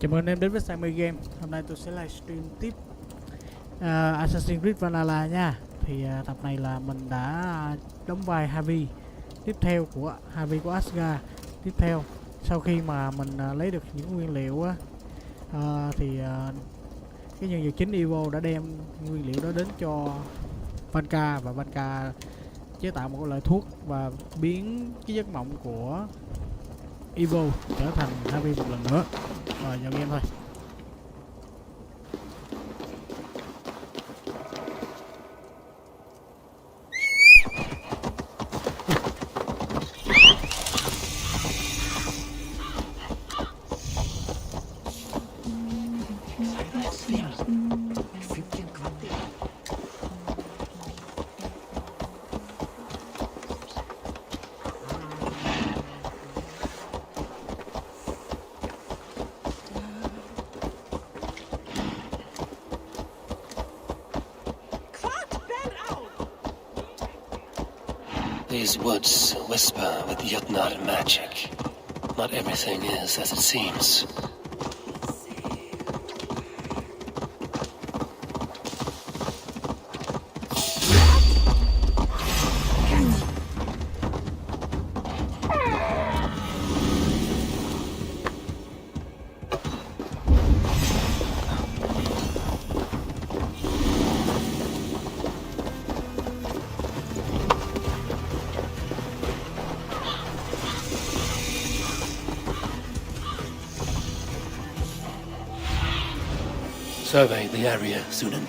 Chào mừng anh em đến với Sammy Game. Hôm nay tôi sẽ livestream tiếp Assassin's Creed Valhalla nha. Thì tập này là mình đã đóng vai Harvey tiếp theo của Harvey của Asgard. Tiếp theo sau khi mà mình lấy được những nguyên liệu á, thì cái nhân vật chính Evo đã đem nguyên liệu đó đến cho Vanka, và Vanka chế tạo một loại thuốc và biến cái giấc mộng của Evo trở thành Harvey một lần nữa. Rồi vào game thôi. These woods whisper with Jotnar magic. Not everything is as it seems. Survey the area, Sunan.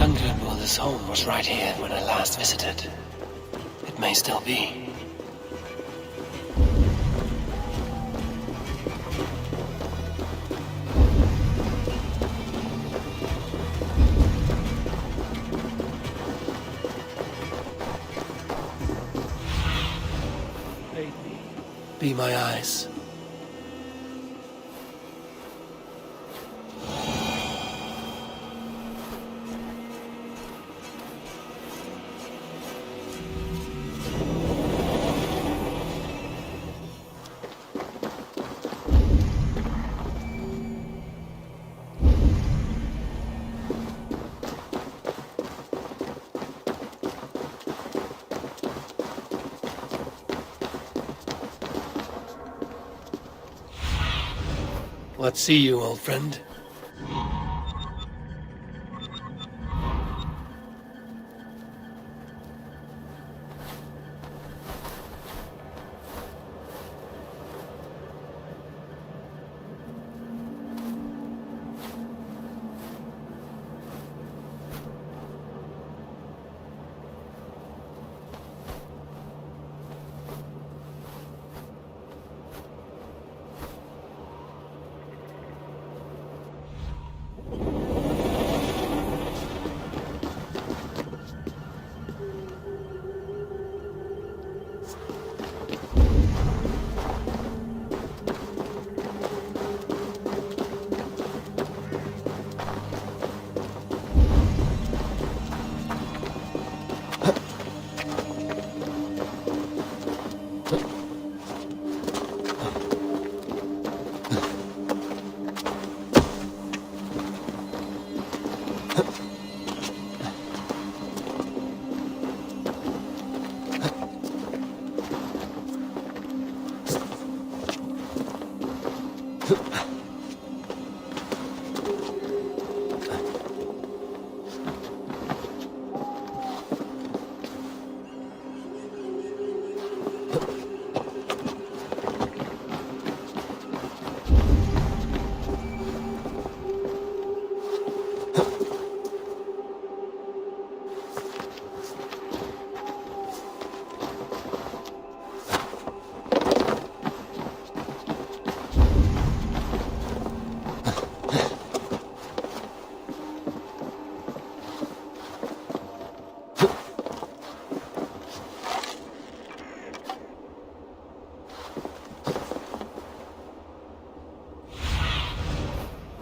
Young Grandmother's home was right here when I last visited. It may still be. Be my eyes. What see you, old friend?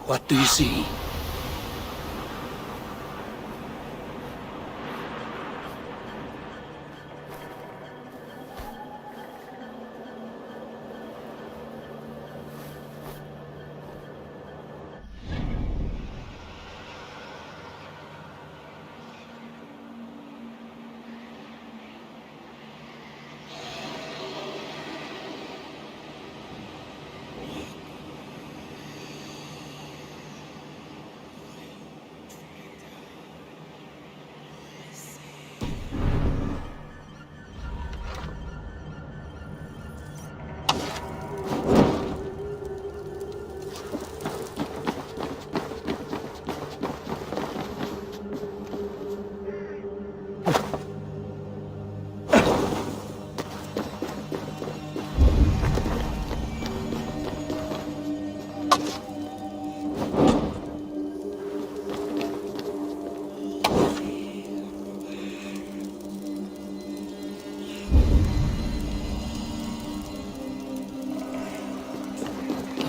What do you see?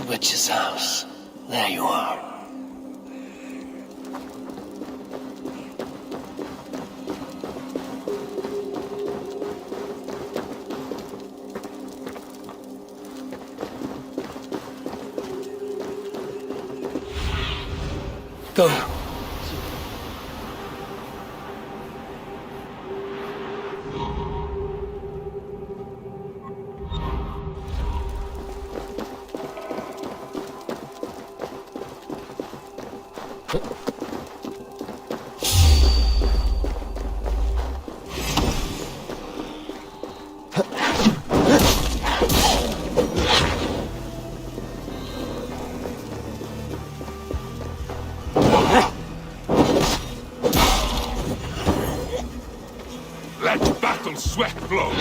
witch's house. There you are. Go. Let battle sweat flow.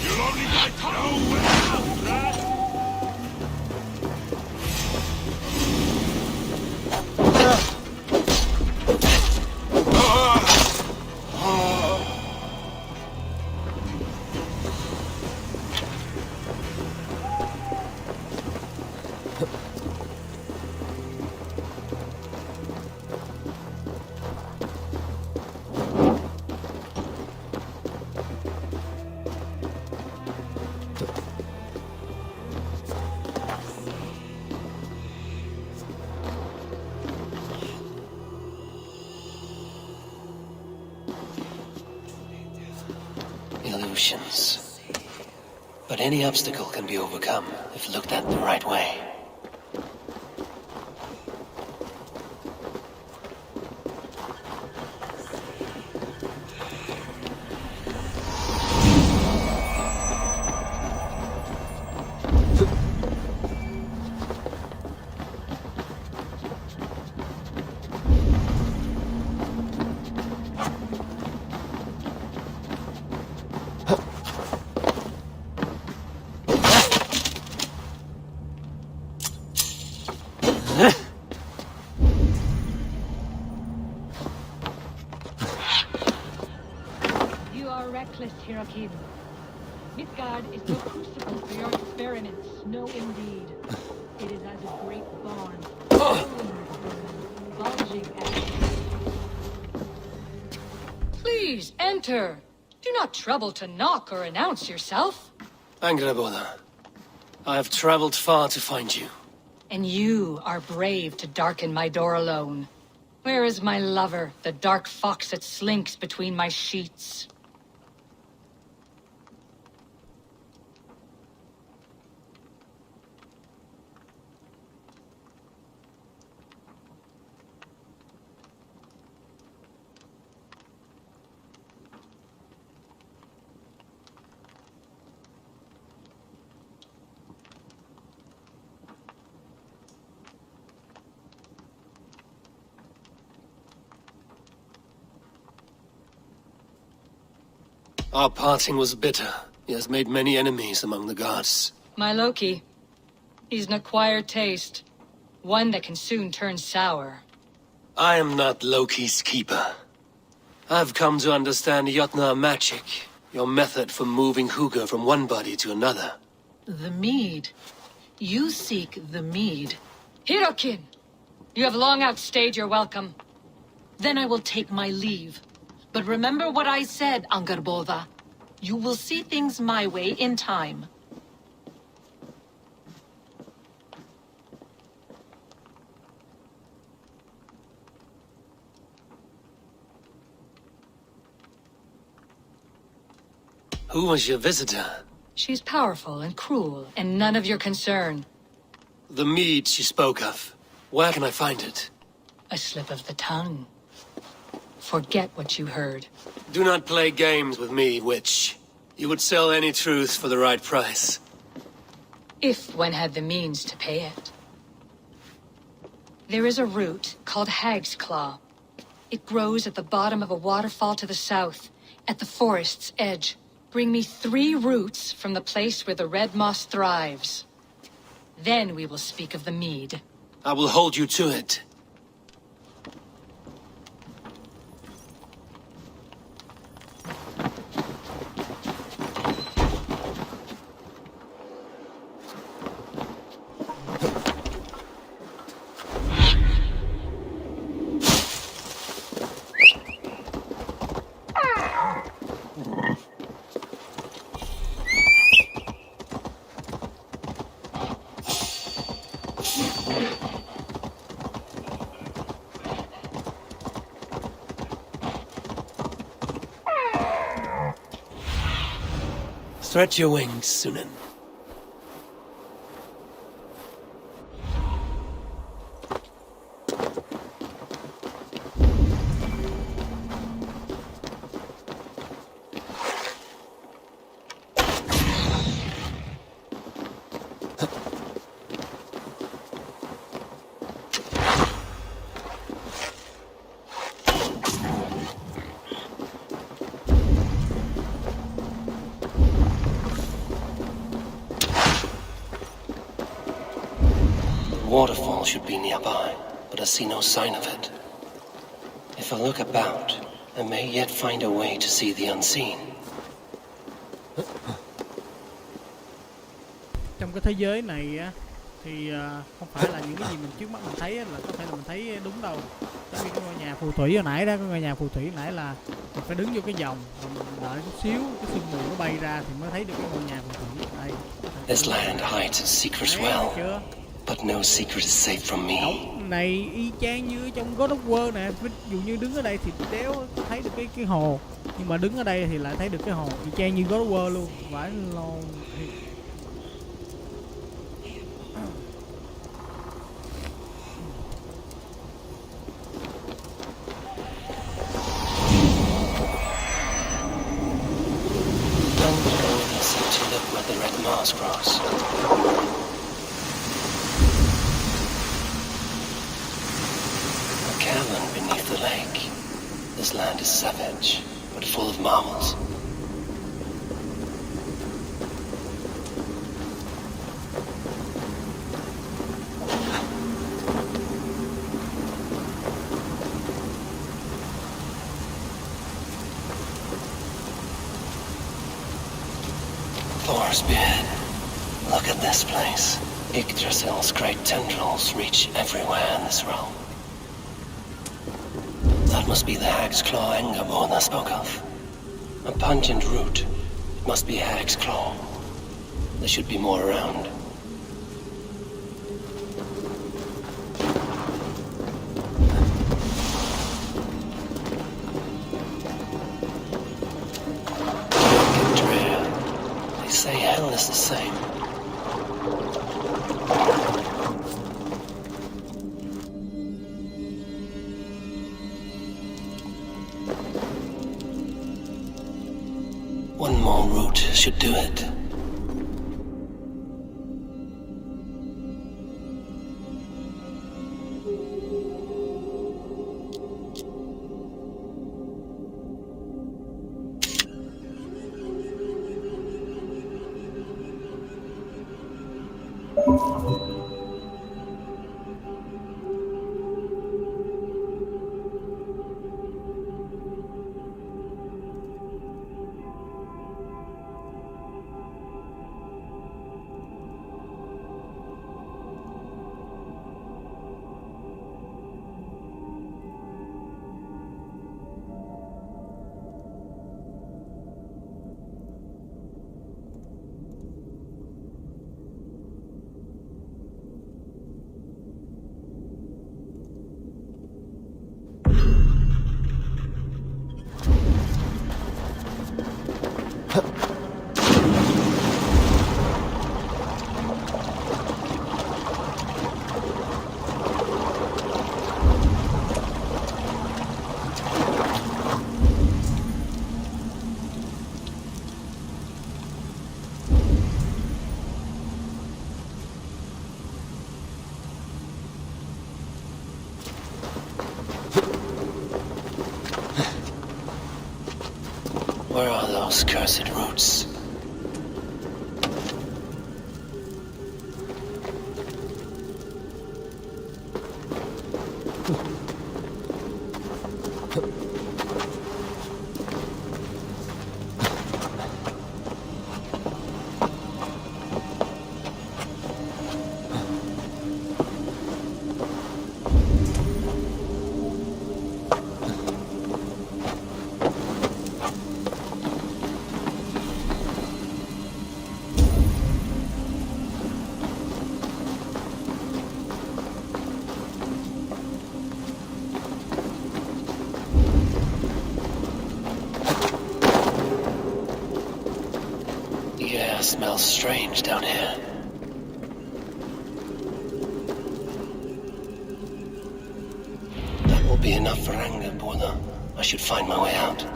You'll only die nowhere, lad. Illusions. But any obstacle can be overcome if looked at the right way. You are reckless, Hirakim. Midgard is no crucible for your experiments. No, indeed. It is as a great barn, bulging at Please enter. Do not trouble to knock or announce yourself. Angraboda, I have traveled far to find you. And you are brave to darken my door alone. Where is my lover, the dark fox that slinks between my sheets? Our parting was bitter. He has made many enemies among the gods. My Loki. He's an acquired taste. One that can soon turn sour. I am not Loki's keeper. I've come to understand Jotnar magic, your method for moving Hugr from one body to another. The mead. You seek the mead. Hirokin! You have long outstayed your welcome. Then I will take my leave. But remember what I said, Angarboda. You will see things my way in time. Who was your visitor? She's powerful and cruel, and none of your concern. The mead she spoke of. Where can I find it? A slip of the tongue. Forget what you heard. Do not play games with me, witch. You would sell any truth for the right price. If one had the means to pay it. There is a root called Hag's Claw. It grows at the bottom of a waterfall to the south, at the forest's edge. Bring me 3 roots from the place where the red moss thrives. Then we will speak of the mead. I will hold you to it. Stretch your wings, Sunan. Waterfall should be nearby, but I see no sign of it. If I look about, I may yet find a way to see the unseen. Trong cái thế giới này á, thì không phải là những cái gì mình trước mắt mình thấy á, là có thể là mình thấy đúng đâu. Giống như cái ngôi nhà phù thủy hồi nãy đó, cái ngôi nhà phù thủy hồi nãy là mình phải đứng vô cái vòng và mình đợi chút xíu cái sương mù nó bay ra thì mới thấy được cái ngôi nhà phù thủy. Đây. This land hides its secrets well, but no secret is safe from me. Cổng này y chang như trong God of War nè, ví dụ như đứng ở đây thì đéo thấy được cái hồ, nhưng mà đứng ở đây thì lại thấy được cái hồ, y chang như God of War luôn. Vãi lon. To look where the red Mars cross. A cavern beneath the lake. This land is savage, but full of marvels. Beard. Look at this place. Yggdrasil's great tendrils reach everywhere in this realm. That must be the Hag's Claw Angerborn I spoke of. A pungent root. It must be Hag's Claw. There should be more around. Say hell is the same. One more route should do it. Where are those cursed roots? smells strange down here. That will be enough for Angerboda. I should find my way out.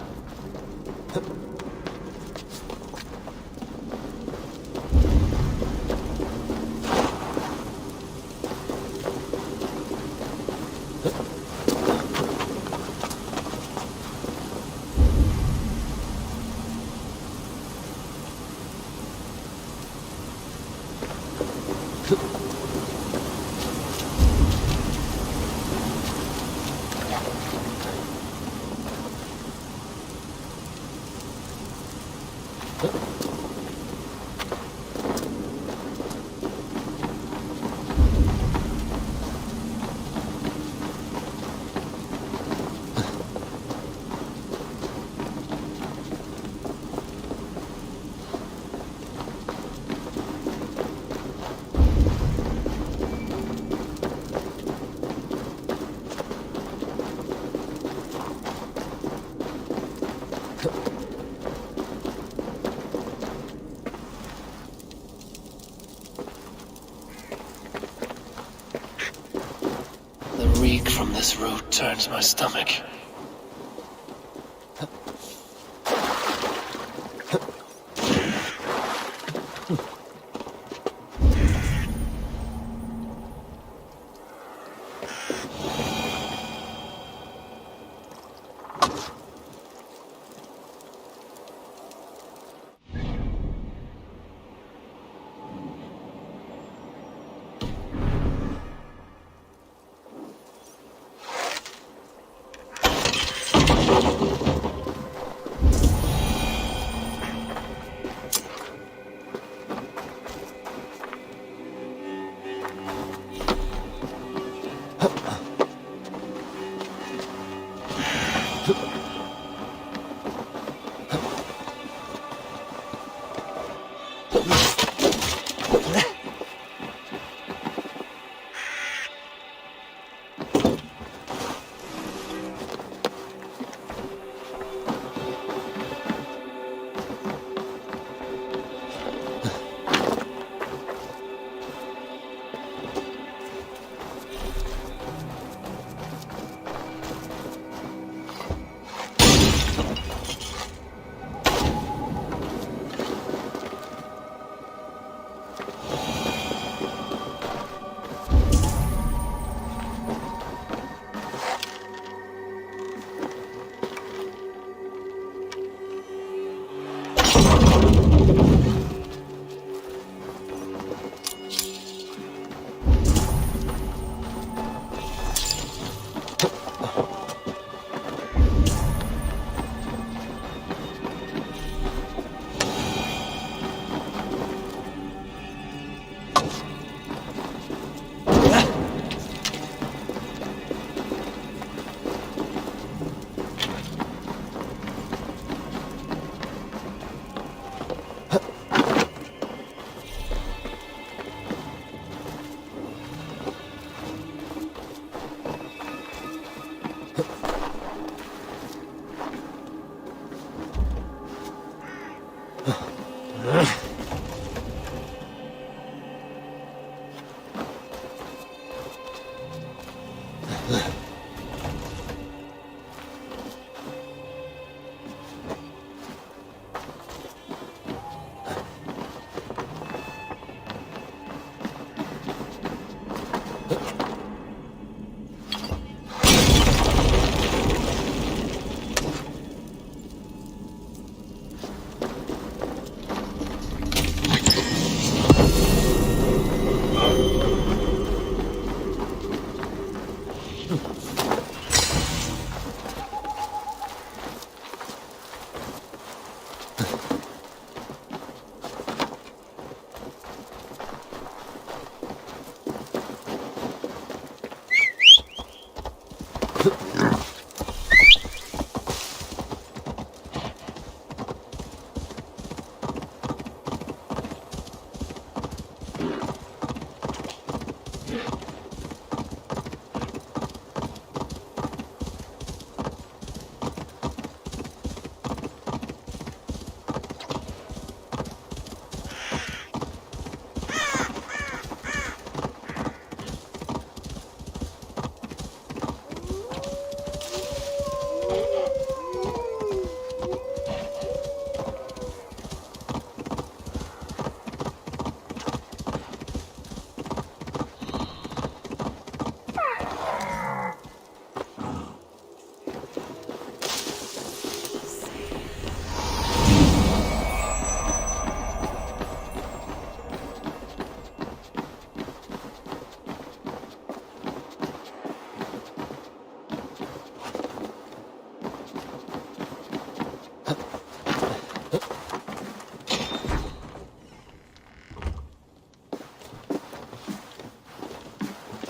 The reek from this root turns my stomach.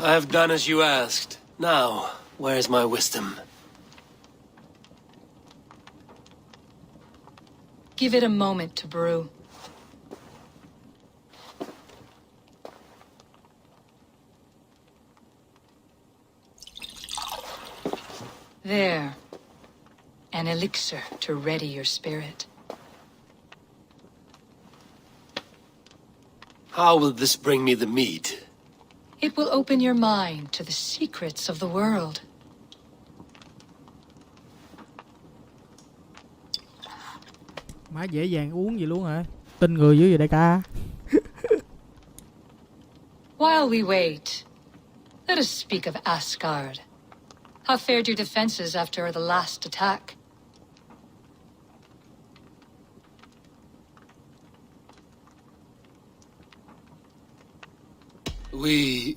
I have done as you asked. Now, where's my wisdom? Give it a moment to brew. There. An elixir to ready your spirit. How will this bring me the mead? It will open your mind to the secrets of the world. Má dễ dàng uống vậy luôn hả? Tin người dữ vậy đại ca. While we wait, let us speak of Asgard. How fared your defenses after the last attack? We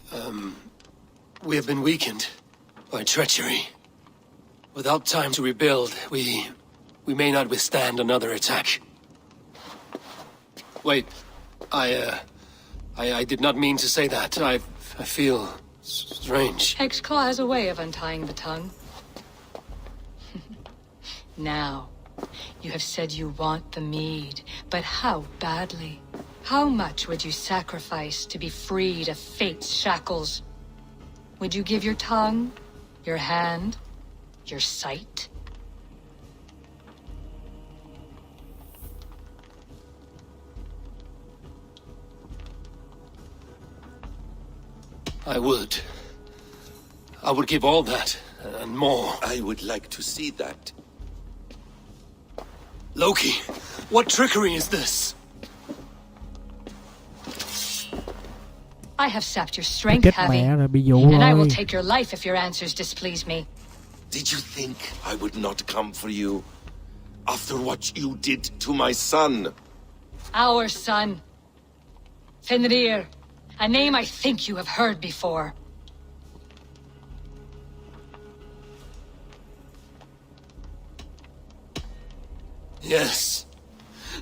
have been weakened by treachery. Without time to rebuild, we may not withstand another attack. Wait, I did not mean to say that. I feel strange. Hexclaw has a way of untying the tongue. Now, you have said you want the mead, but how badly? How much would you sacrifice to be freed of fate's shackles? Would you give your tongue, your hand, your sight? I would. I would give all that, and more. I would like to see that. Loki, what trickery is this? I have sapped your strength, Chết Havi, mẹ rồi, bị dụ and I will rồi. take your life if your answers displease me. Did you think I would not come for you? After what you did to my son? Our son. Fenrir. A name I think you have heard before. Yes.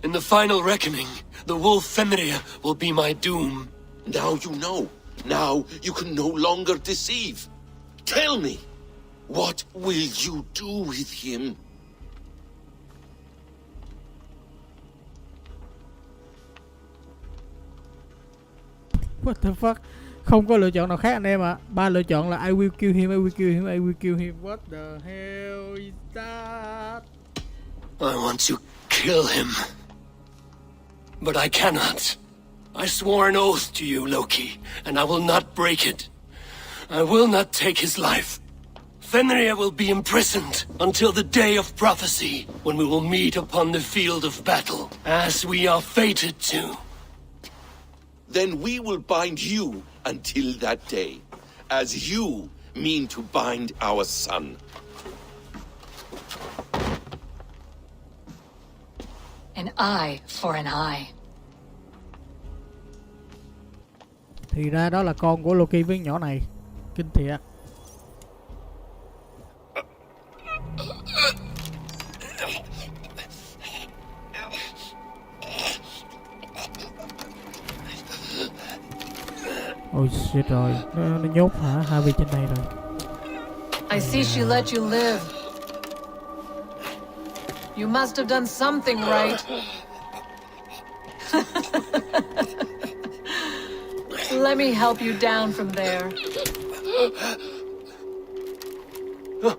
In the final reckoning, the wolf Fenrir will be my doom. Now you know. Now you can no longer deceive. Tell me, what will you do with him? What the fuck? Không có lựa chọn nào khác anh em ạ. Ba lựa chọn là I will kill him, I will kill him, I will kill him. What the hell is that? I want to kill him. But I cannot. I swore an oath to you, Loki, and I will not break it. I will not take his life. Fenrir will be imprisoned until the day of prophecy, when we will meet upon the field of battle, as we are fated to. Then we will bind you until that day, as you mean to bind our son. An eye for an eye. Thì ra đó là con của Loki với nhỏ này. Kinh thiệt. Ôi shit rồi, nó nhốt hả Harvey trên đây rồi. I see she let you live. You must have done something right. Let me help you down from there. No!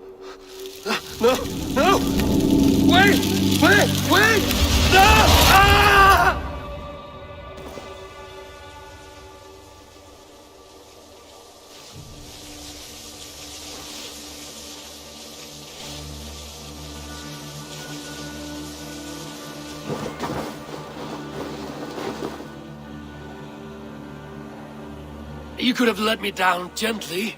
No! Wait! Wait! Wait! No! Ah! You could have let me down gently.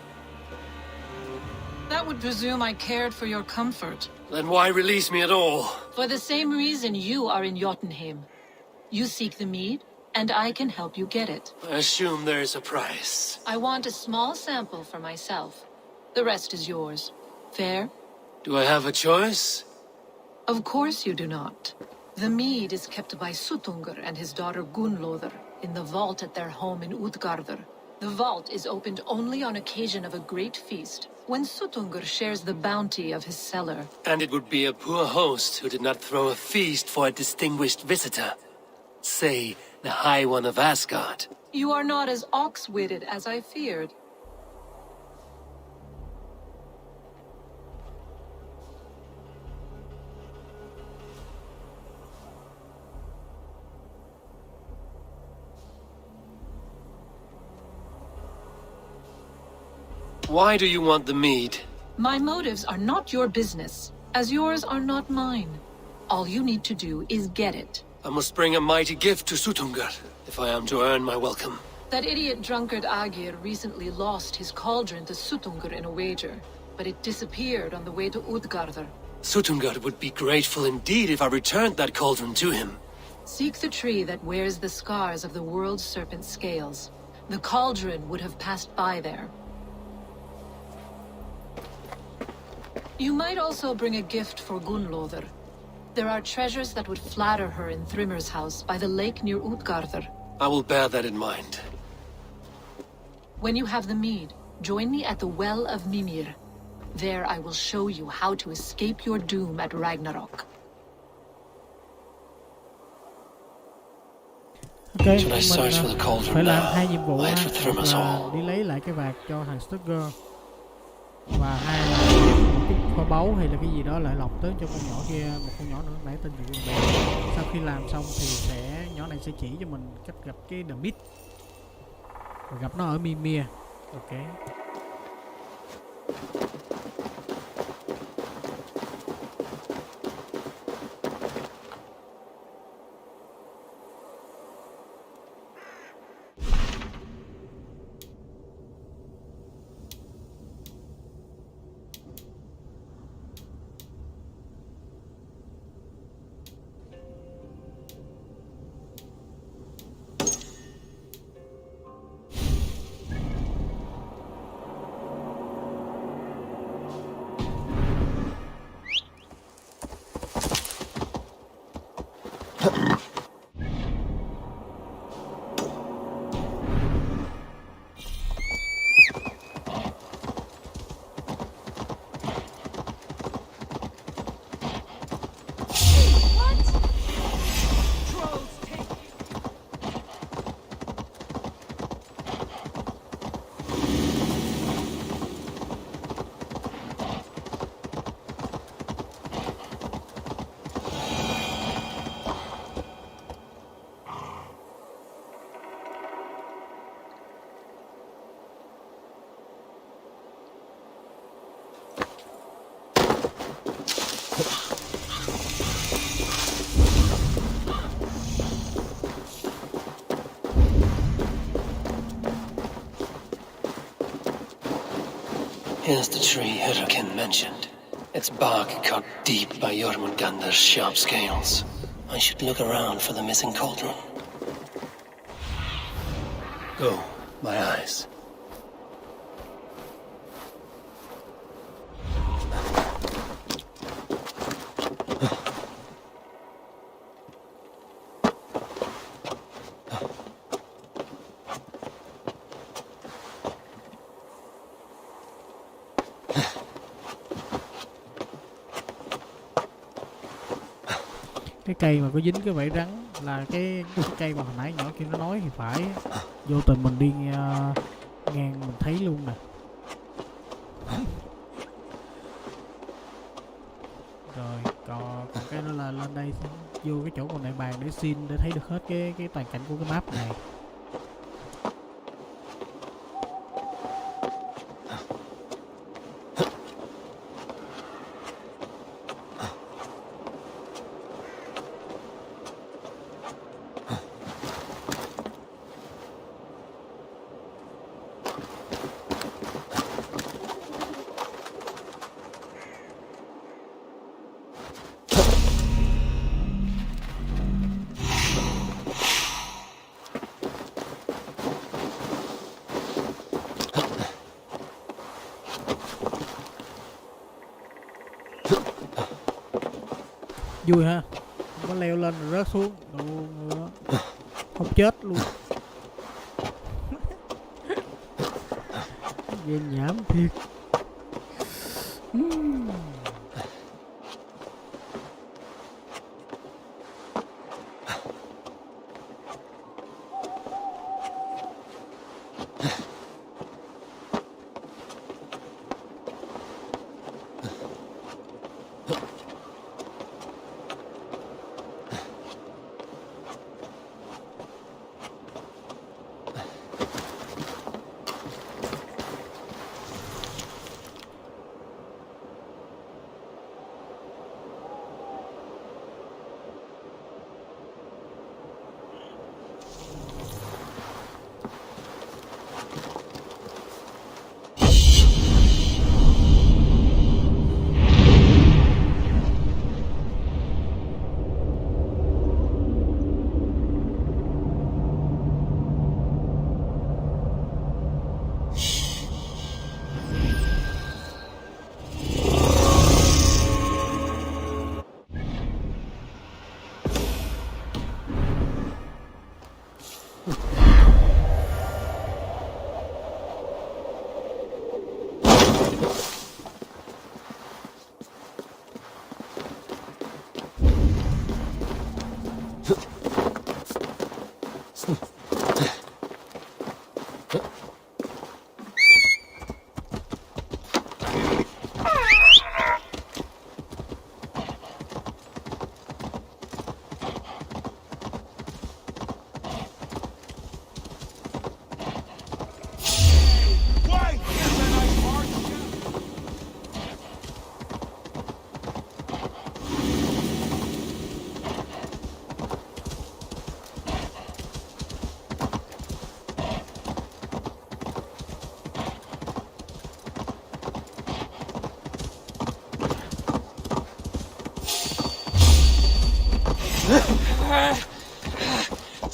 That would presume I cared for your comfort. Then why release me at all? For the same reason you are in Jotunheim. You seek the mead, and I can help you get it. I assume there is a price. I want a small sample for myself. The rest is yours. Fair? Do I have a choice? Of course you do not. The mead is kept by Suttungr and his daughter Gunnlodr in the vault at their home in Utgardr. The vault is opened only on occasion of a great feast, when Sutungur shares the bounty of his cellar. And it would be a poor host who did not throw a feast for a distinguished visitor. Say, the High One of Asgard. You are not as ox-witted as I feared. Why do you want the mead? My motives are not your business, as yours are not mine. All you need to do is get it. I must bring a mighty gift to Sutungur, if I am to earn my welcome. That idiot drunkard Agir recently lost his cauldron to Sutungur in a wager, but it disappeared on the way to Utgardr. Sutungur would be grateful indeed if I returned that cauldron to him. Seek the tree that wears the scars of the world's serpent scales. The cauldron would have passed by there. You might also bring a gift for Gunnlóðr. There are treasures that would flatter her in Thrimmer's house by the lake near Utgardr. I will bear that in mind. When you have the mead, join me at the Well of Mimir. There I will show you how to escape your doom at Ragnarok. Ok, Should I search for the mình cauldron phải làm now? hai nhiệm vụ Wait ha, for Thrimmer's là Hall. đi lấy lại cái vạt cho thằng Stugger, và hai là một cái kho báu hay là cái gì đó lại lọc tới cho con nhỏ kia, một con nhỏ nữa nãy tên gì quên rồi. Sau khi làm xong thì nhỏ này sẽ chỉ cho mình cách gặp cái The Mist, và gặp nó ở Mimir. Ok. Here's the tree Hyrrokin mentioned. Its bark cut deep by Jormungandr's sharp scales. I should look around for the missing cauldron. Go, my eyes. Cái cây mà có dính cái vảy rắn là cái cây mà hồi nãy nhỏ kia nó nói thì phải. Vô tình mình đi ngang mình thấy luôn nè. Rồi còn cái đó là lên đây vô cái chỗ còn đại bàng để xin để thấy được hết cái toàn cảnh của cái map này. Vui ha, không có leo lên rồi rớt xuống, đồ ngựa không chết luôn. Nghe nhảm thiệt.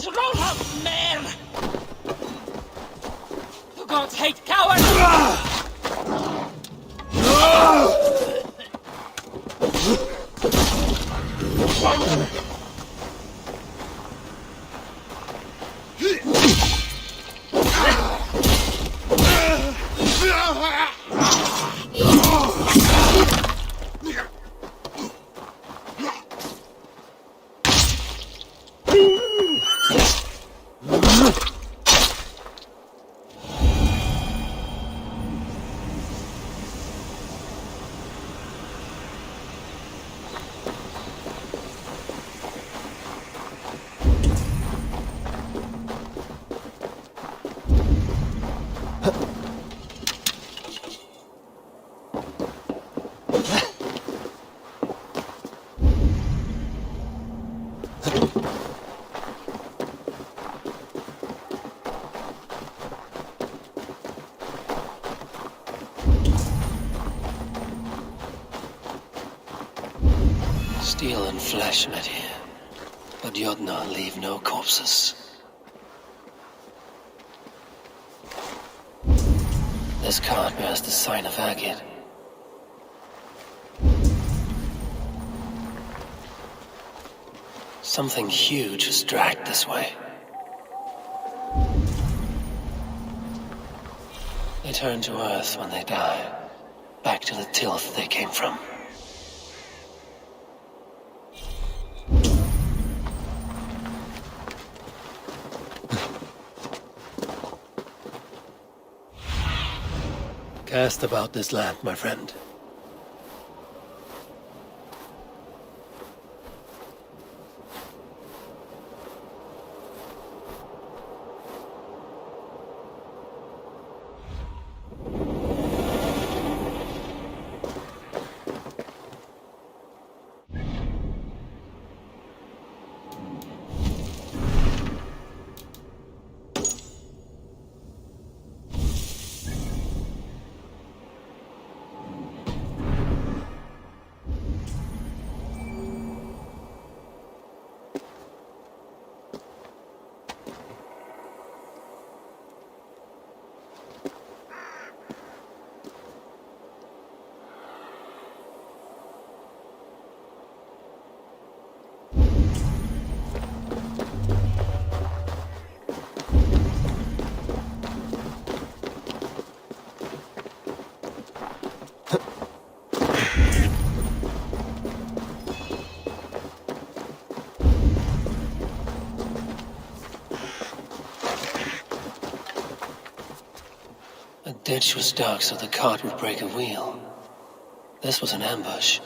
Trollhamn mer! The gods hate cowards! Steel and flesh met here, but Yodna leave no corpses. This card bears the sign of agate. Something huge is dragged this way. They turn to earth when they die, back to the tilth they came from. Cast about this land, my friend. ditch was dark so the cart would break a wheel. This was an ambush.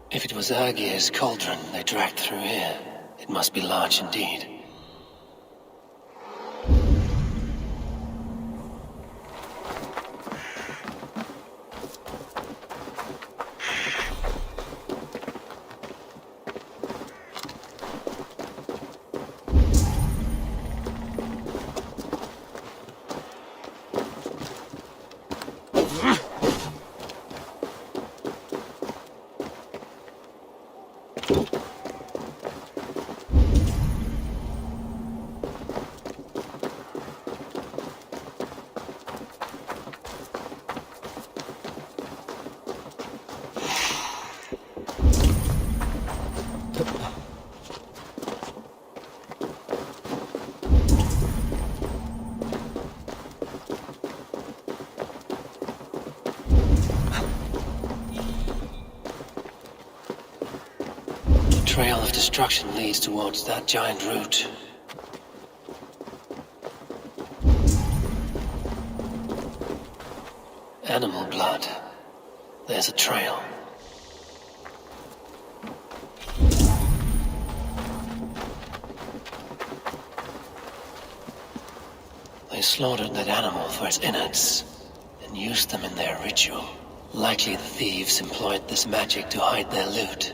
If it was Aegir's cauldron they dragged through here, it must be large indeed. The trail of destruction leads towards that giant root. Animal blood. There's a trail. They slaughtered that animal for its innards and used them in their ritual. Likely the thieves employed this magic to hide their loot.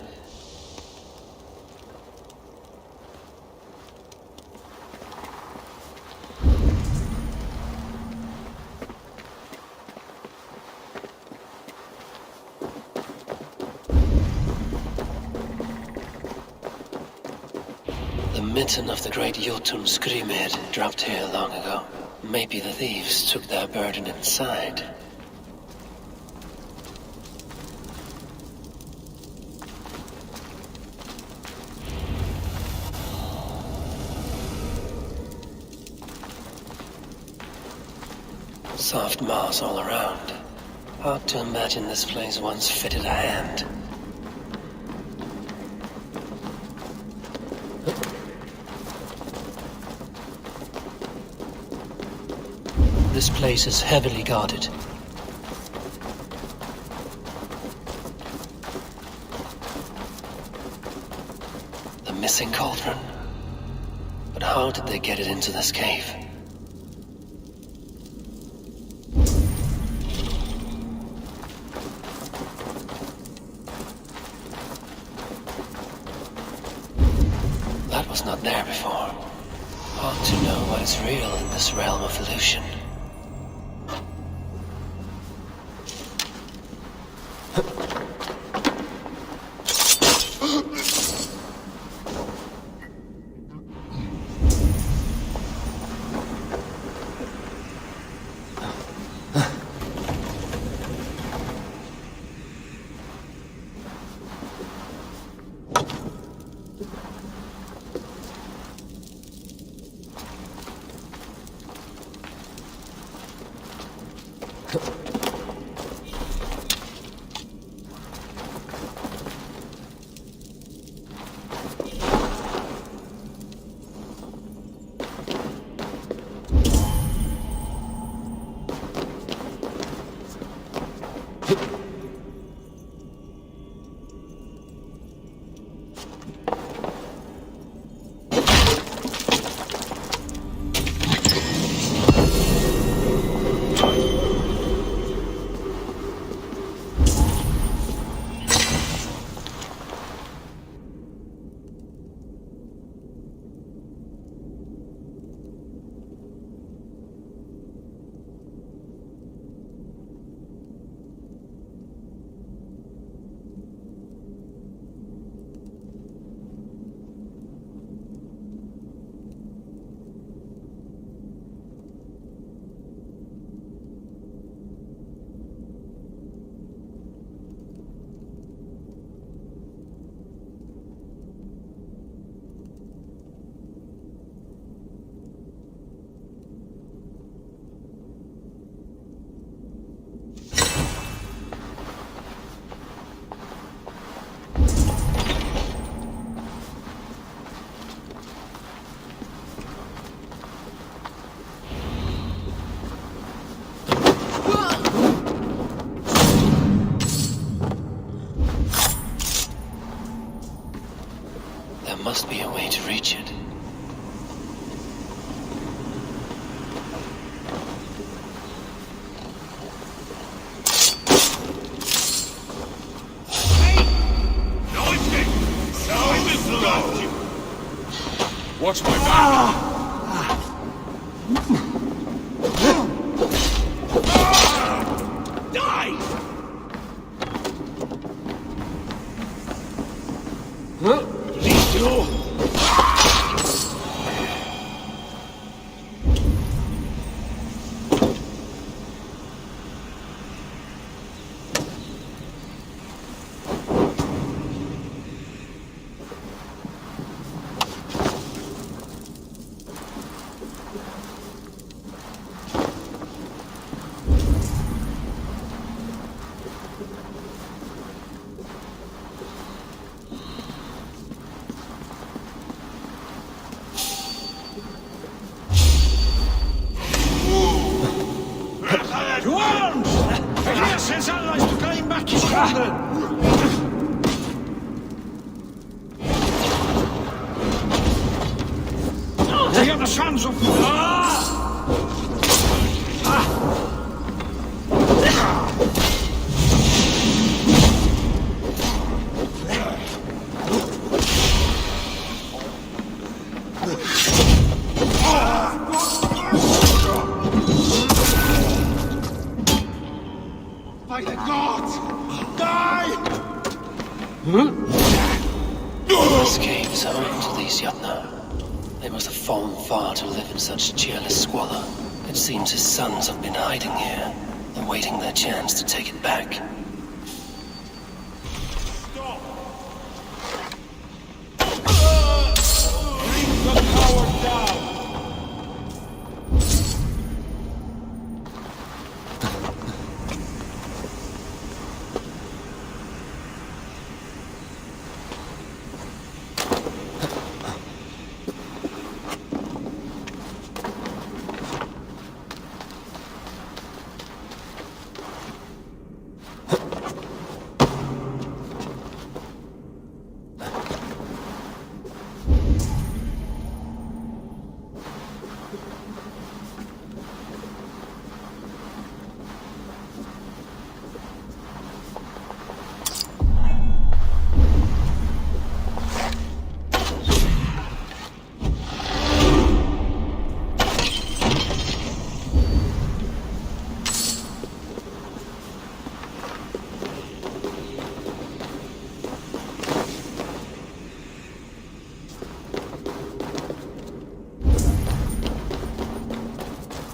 The mitten of the great Jotun Skrimir dropped here long ago. Maybe the thieves took their burden inside. Soft moss all around. Hard to imagine this place once fitted a hand. This place is heavily guarded. The missing cauldron. But how did they get it into this cave? That was not there before. Hard to know what is real in this realm of illusion. must be a way to reach it. No escape! Now I will blast you! Watch my back! Die! Please do! To arms! Elias sends allies to claim back his children! They are the sons of... By the gods! Die! These caves are into these Yatna. They must have fallen far to live in such cheerless squalor. It seems his sons have been hiding here, awaiting their chance to take it back. Bring the coward down!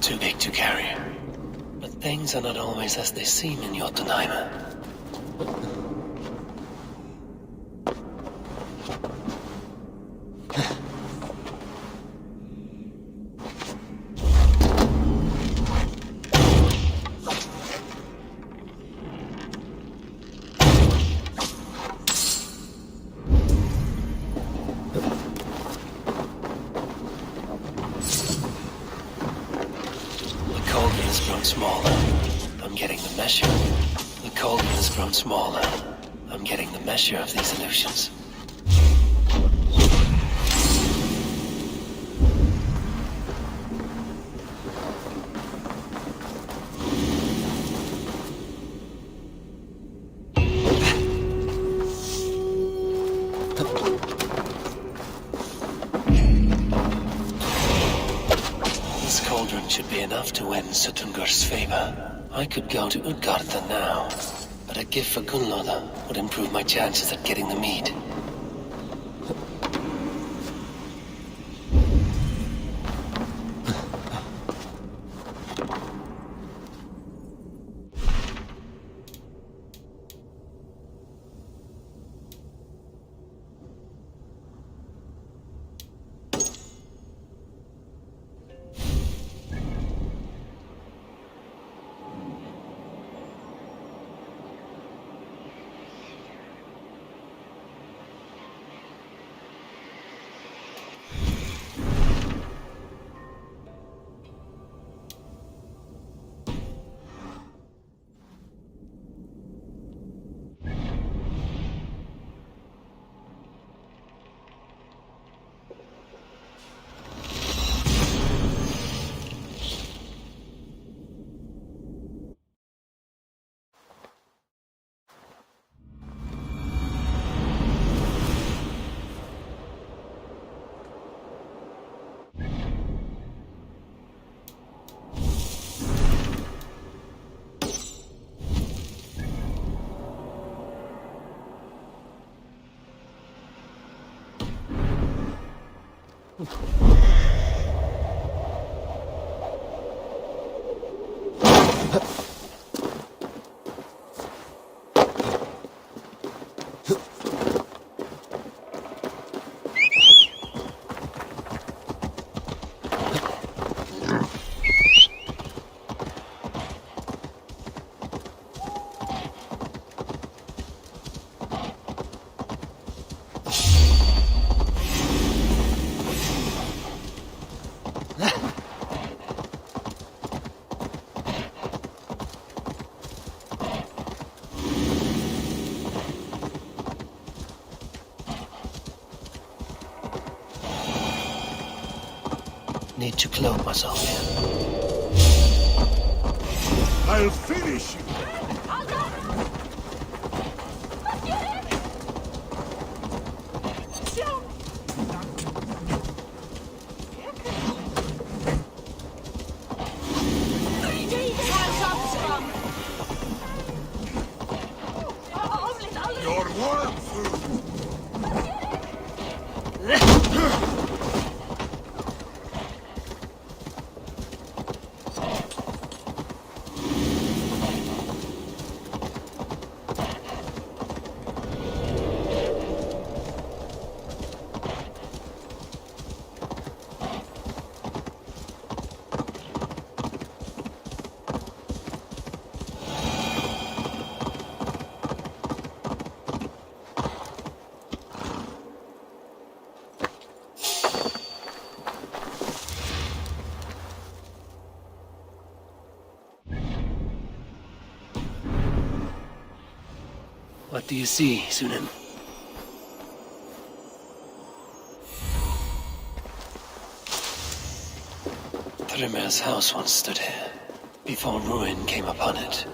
Too big to carry. But things are not always as they seem in Jotunheim. Smaller. I'm getting the measure. The cauldron has grown smaller. I'm getting the measure of these illusions. Should be enough to win Sutungur's favor. I could go to Utgarda now, but a gift for Gunnlauda would improve my chances at getting the mead. Need to clothe myself here. I'll finish you. Your worm food. What do you see, Sunan? Thrymir's house once stood here, before ruin came upon it.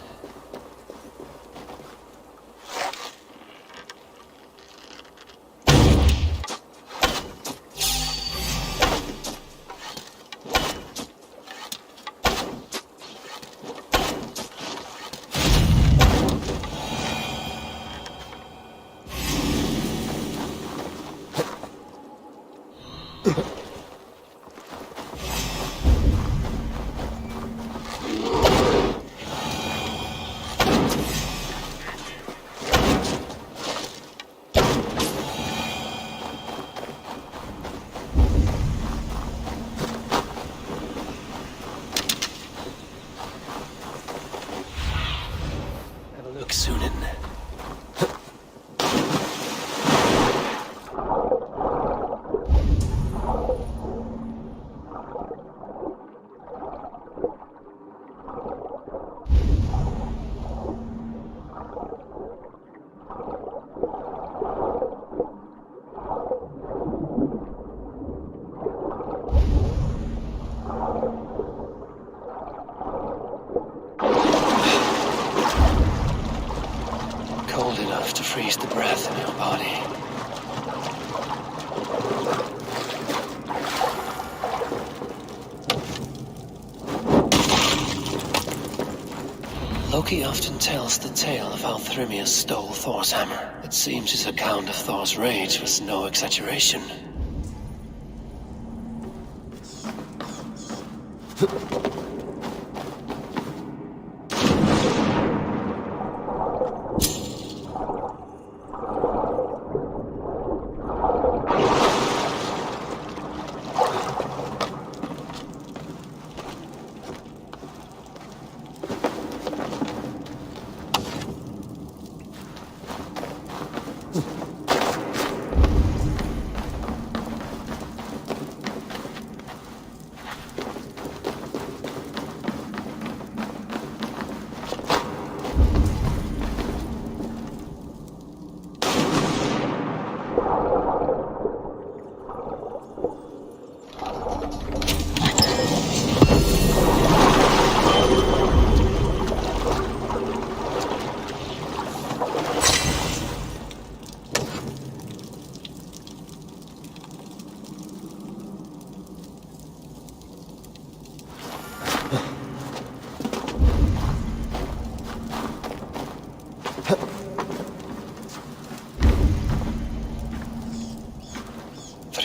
Look, Sunan. Cold enough to freeze the breath in your body. Loki often tells the tale of how Thrymir stole Thor's hammer. It seems his account of Thor's rage was no exaggeration.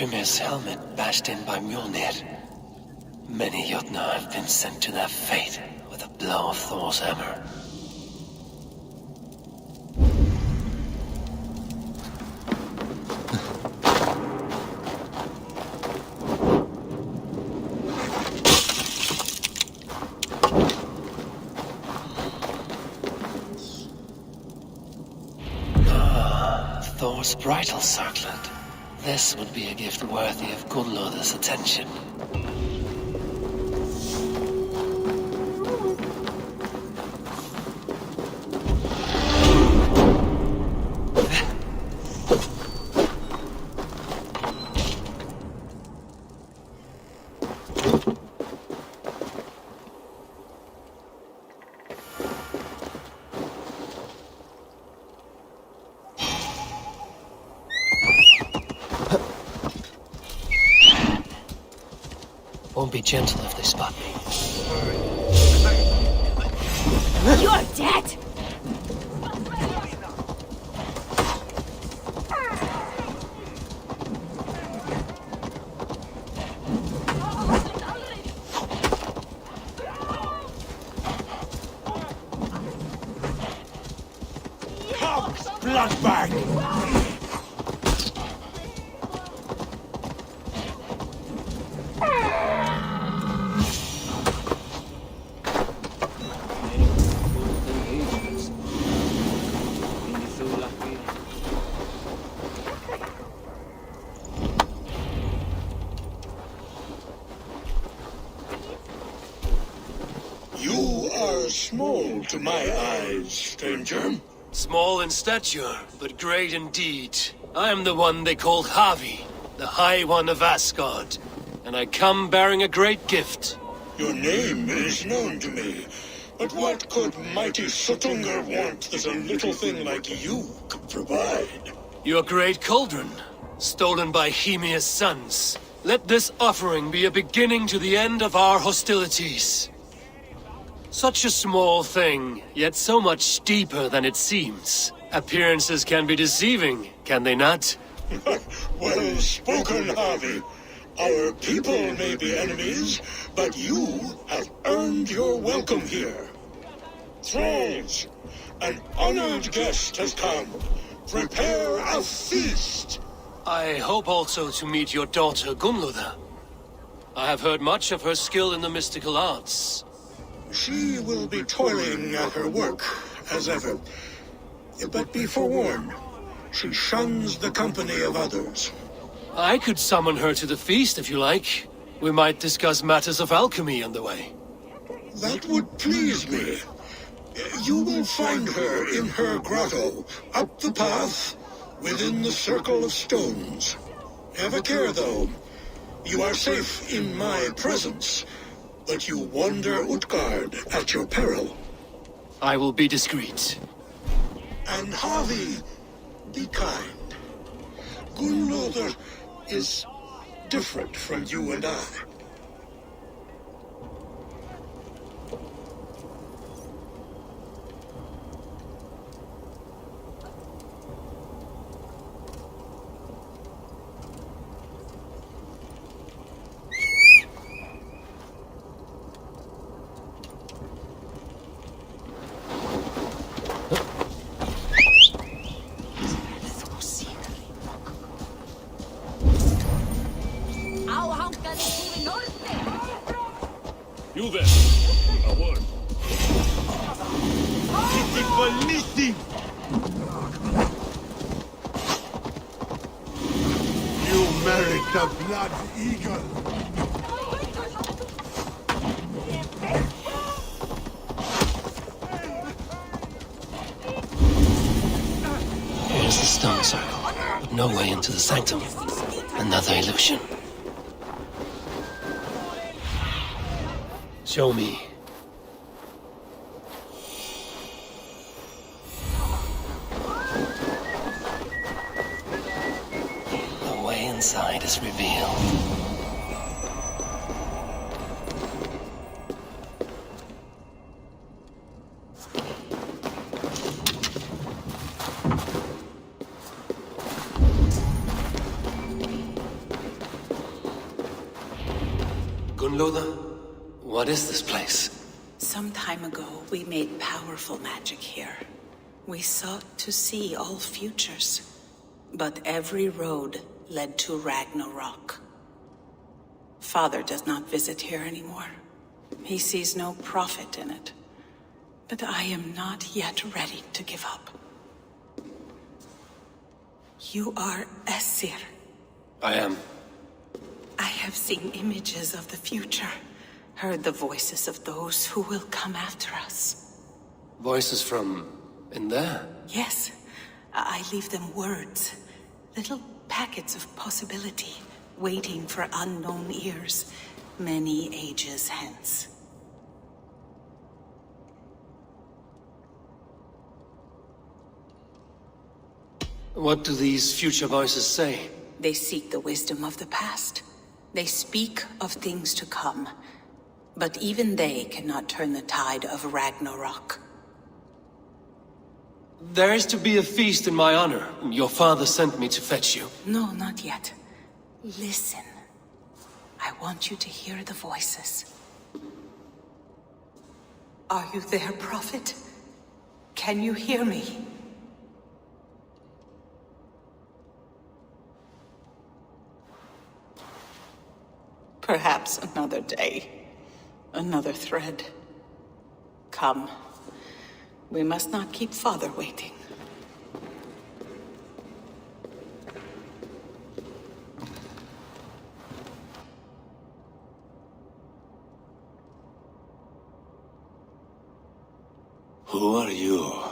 Hymir's helmet bashed in by Mjolnir. Many Jotnar have been sent to their fate with a blow of Thor's hammer. Thor's bridal circlet. This would be a gift worthy of Gunnlod's attention. Won't be gentle if they spot me. You're dead! Come, bloodbag! You are small to my eyes, stranger. Small in stature, but great in deed. I am the one they call Havi, the High One of Asgard, and I come bearing a great gift. Your name is known to me, but what could mighty Suttungr want that a little thing like you could provide? Your great cauldron, stolen by Hymir's sons. Let this offering be a beginning to the end of our hostilities. Such a small thing, yet so much deeper than it seems. Appearances can be deceiving, can they not? Well spoken, Harvey. Our people may be enemies, but you have earned your welcome here. Thralls, an honored guest has come. Prepare a feast. I hope also to meet your daughter Gunnlodr. I have heard much of her skill in the mystical arts. She will be toiling at her work, as ever. But be forewarned, she shuns the company of others. I could summon her to the feast if you like. We might discuss matters of alchemy on the way. That would please me. You will find her in her grotto, up the path, within the circle of stones. Have a care, though. You are safe in my presence, but you wander Utgard at your peril. I will be discreet. And Harvey, be kind. Gunnlodr is different from you and I. You there. A word. You merit the Blood Eagle. Here's the stone circle, but no way into the sanctum. Another illusion. Show me. The way inside is revealed. Lola? What is this place? Some time ago, we made powerful magic here. We sought to see all futures, but every road led to Ragnarok. Father does not visit here anymore. He sees no profit in it. But I am not yet ready to give up. You are Esir. I am. I have seen images of the future, heard the voices of those who will come after us. Voices from in there? Yes, I leave them words, little packets of possibility, waiting for unknown ears, many ages hence. What do these future voices say? They seek the wisdom of the past. They speak of things to come. But even they cannot turn the tide of Ragnarok. There is to be a feast in my honor. Your father sent me to fetch you. No, not yet. Listen. I want you to hear the voices. Are you there, Prophet? Can you hear me? Perhaps another day. Another thread. Come. We must not keep Father waiting. Who are you?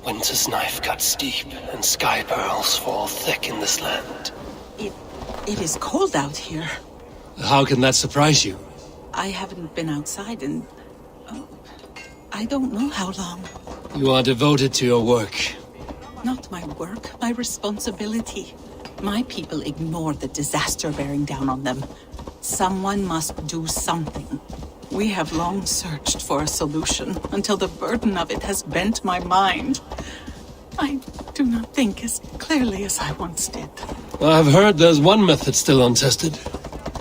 Winter's knife cuts deep, and sky pearls fall thick in this land. It is cold out here. How can that surprise you? I haven't been outside in... I don't know how long. You are devoted to your work. Not my work, my responsibility. My people ignore the disaster bearing down on them. Someone must do something. We have long searched for a solution, until the burden of it has bent my mind. I do not think as clearly as I once did. I've heard there's one method still untested.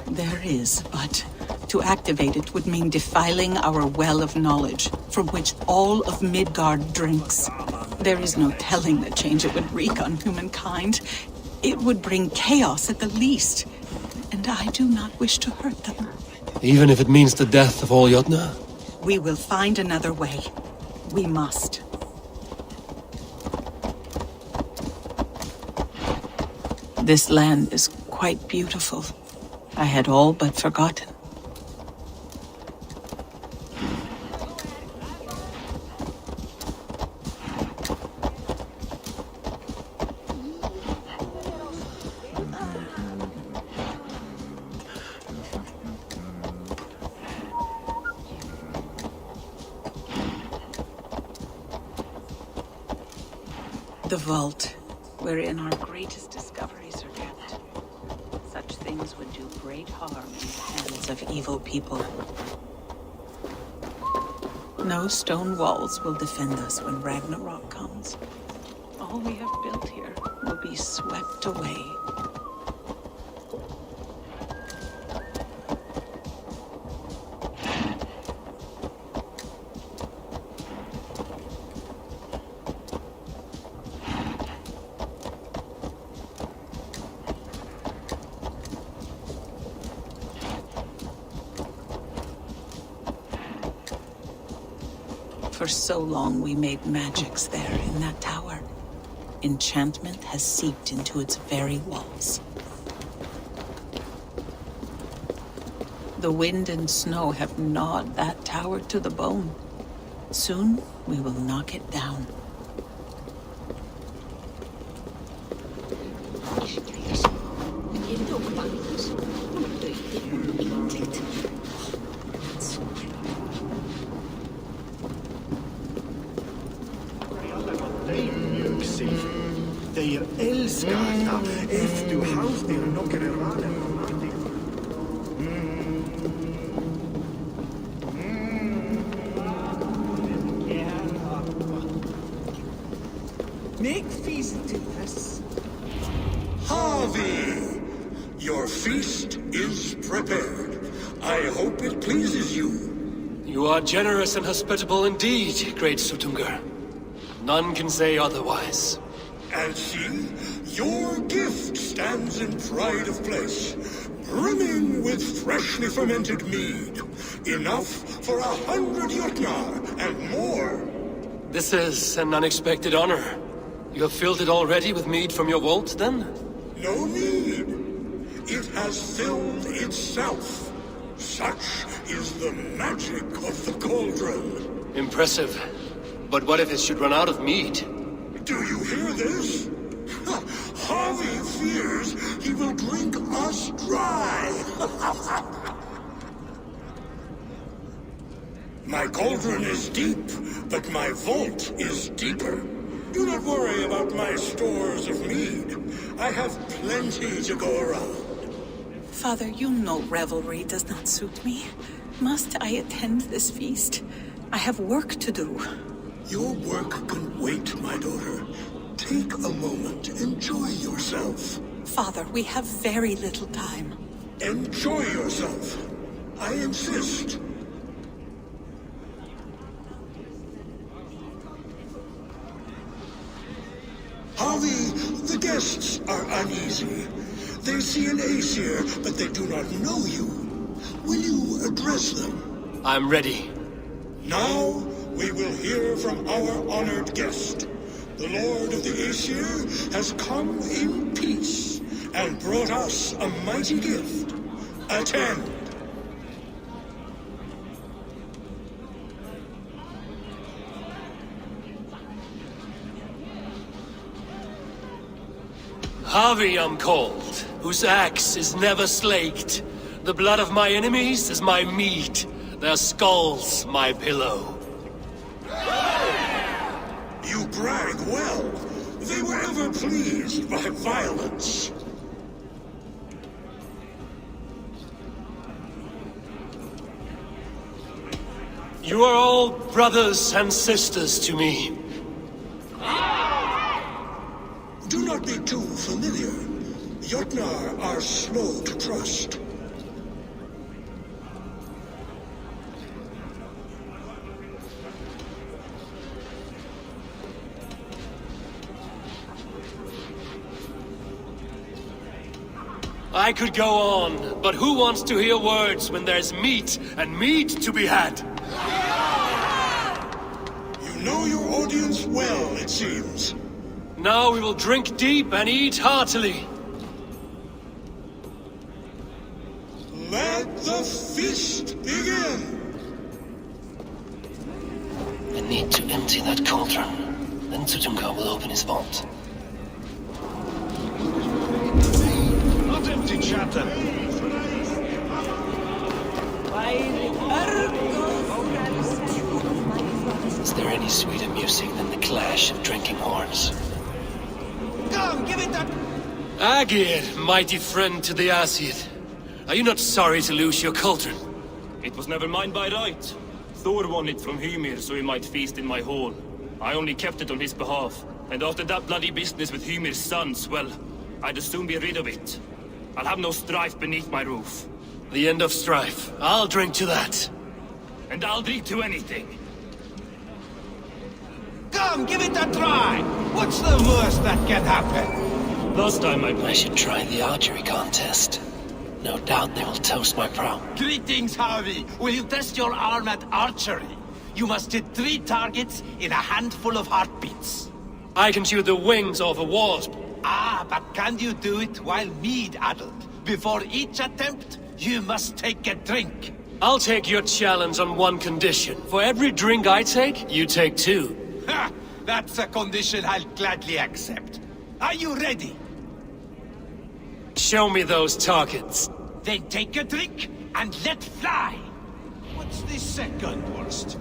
There is, but to activate it would mean defiling our well of knowledge, from which all of Midgard drinks. There is no telling the change it would wreak on humankind. It would bring chaos at the least, and I do not wish to hurt them. Even if it means the death of all Jotnar? We will find another way. We must. This land is quite beautiful. I had all but forgotten. The vault, wherein our greatest discoveries are kept. Such things would do great harm in the hands of evil people. No stone walls will defend us when Ragnarok comes. All we have built here will be swept away. For so long we made magics there in that tower. Enchantment has seeped into its very walls. The wind and snow have gnawed that tower to the bone. Soon we will knock it down. De älskar efter halvtid knockar det raden. Make fees to us. feast is prepared. I hope it pleases you. You are generous and hospitable indeed, great Sutungar. None can say otherwise. And see, your gift stands in pride of place, brimming with freshly fermented mead. Enough for 100 Jotnar and more. This is an unexpected honor. You have filled it already with mead from your vault, then? No need. It has filled itself. Such is the magic of the cauldron. Impressive. But what if it should run out of mead? Do you hear this? Harvey fears he will drink us dry. My cauldron is deep, but my vault is deeper. Do not worry about my stores of mead. I have plenty to go around. Father, you know revelry does not suit me. Must I attend this feast? I have work to do. Your work can wait, my daughter. Take a moment. Enjoy yourself. Father, we have very little time. Enjoy yourself. I insist. Harvey, the guests are uneasy. They see an Aesir, but they do not know you. Will you address them? I'm ready. Now, we will hear from our honored guest. The Lord of the Aesir has come in peace and brought us a mighty gift. Attend. Harvey I'm called, whose axe is never slaked. The blood of my enemies is my meat, their skulls my pillow. You brag well. They were ever pleased by violence. You are all brothers and sisters to me. Do not be too familiar. Jotnar are slow to trust. I could go on, but who wants to hear words when there's meat and meat to be had? You know your audience well, it seems. Now we will drink deep and eat heartily. Let the feast begin! I need to empty that cauldron. Then Tutunka will open his vault. Not empty chatter. Is there any sweeter music than the clash of drinking horns? Come, give it that... Agir, mighty friend to the Aesir. Are you not sorry to lose your cauldron? It was never mine by right. Thor won it from Hymir so he might feast in my hall. I only kept it on his behalf. And after that bloody business with Hymir's sons, well, I'd as soon be rid of it. I'll have no strife beneath my roof. The end of strife. I'll drink to that. And I'll drink to anything. Come, give it a try! What's the worst that can happen? Last time I should try the archery contest. No doubt they will toast my prom. Greetings, Harvey. Will you test your arm at archery? You must hit 3 targets in a handful of heartbeats. I can shoot the wings off a wasp. Ah, but can you do it while mead-addled? Before each attempt, you must take a drink. I'll take your challenge on one condition. For every drink I take, you take 2. Ha! That's a condition I'll gladly accept. Are you ready? Show me those targets. Then take a drink and let fly. What's the second worst?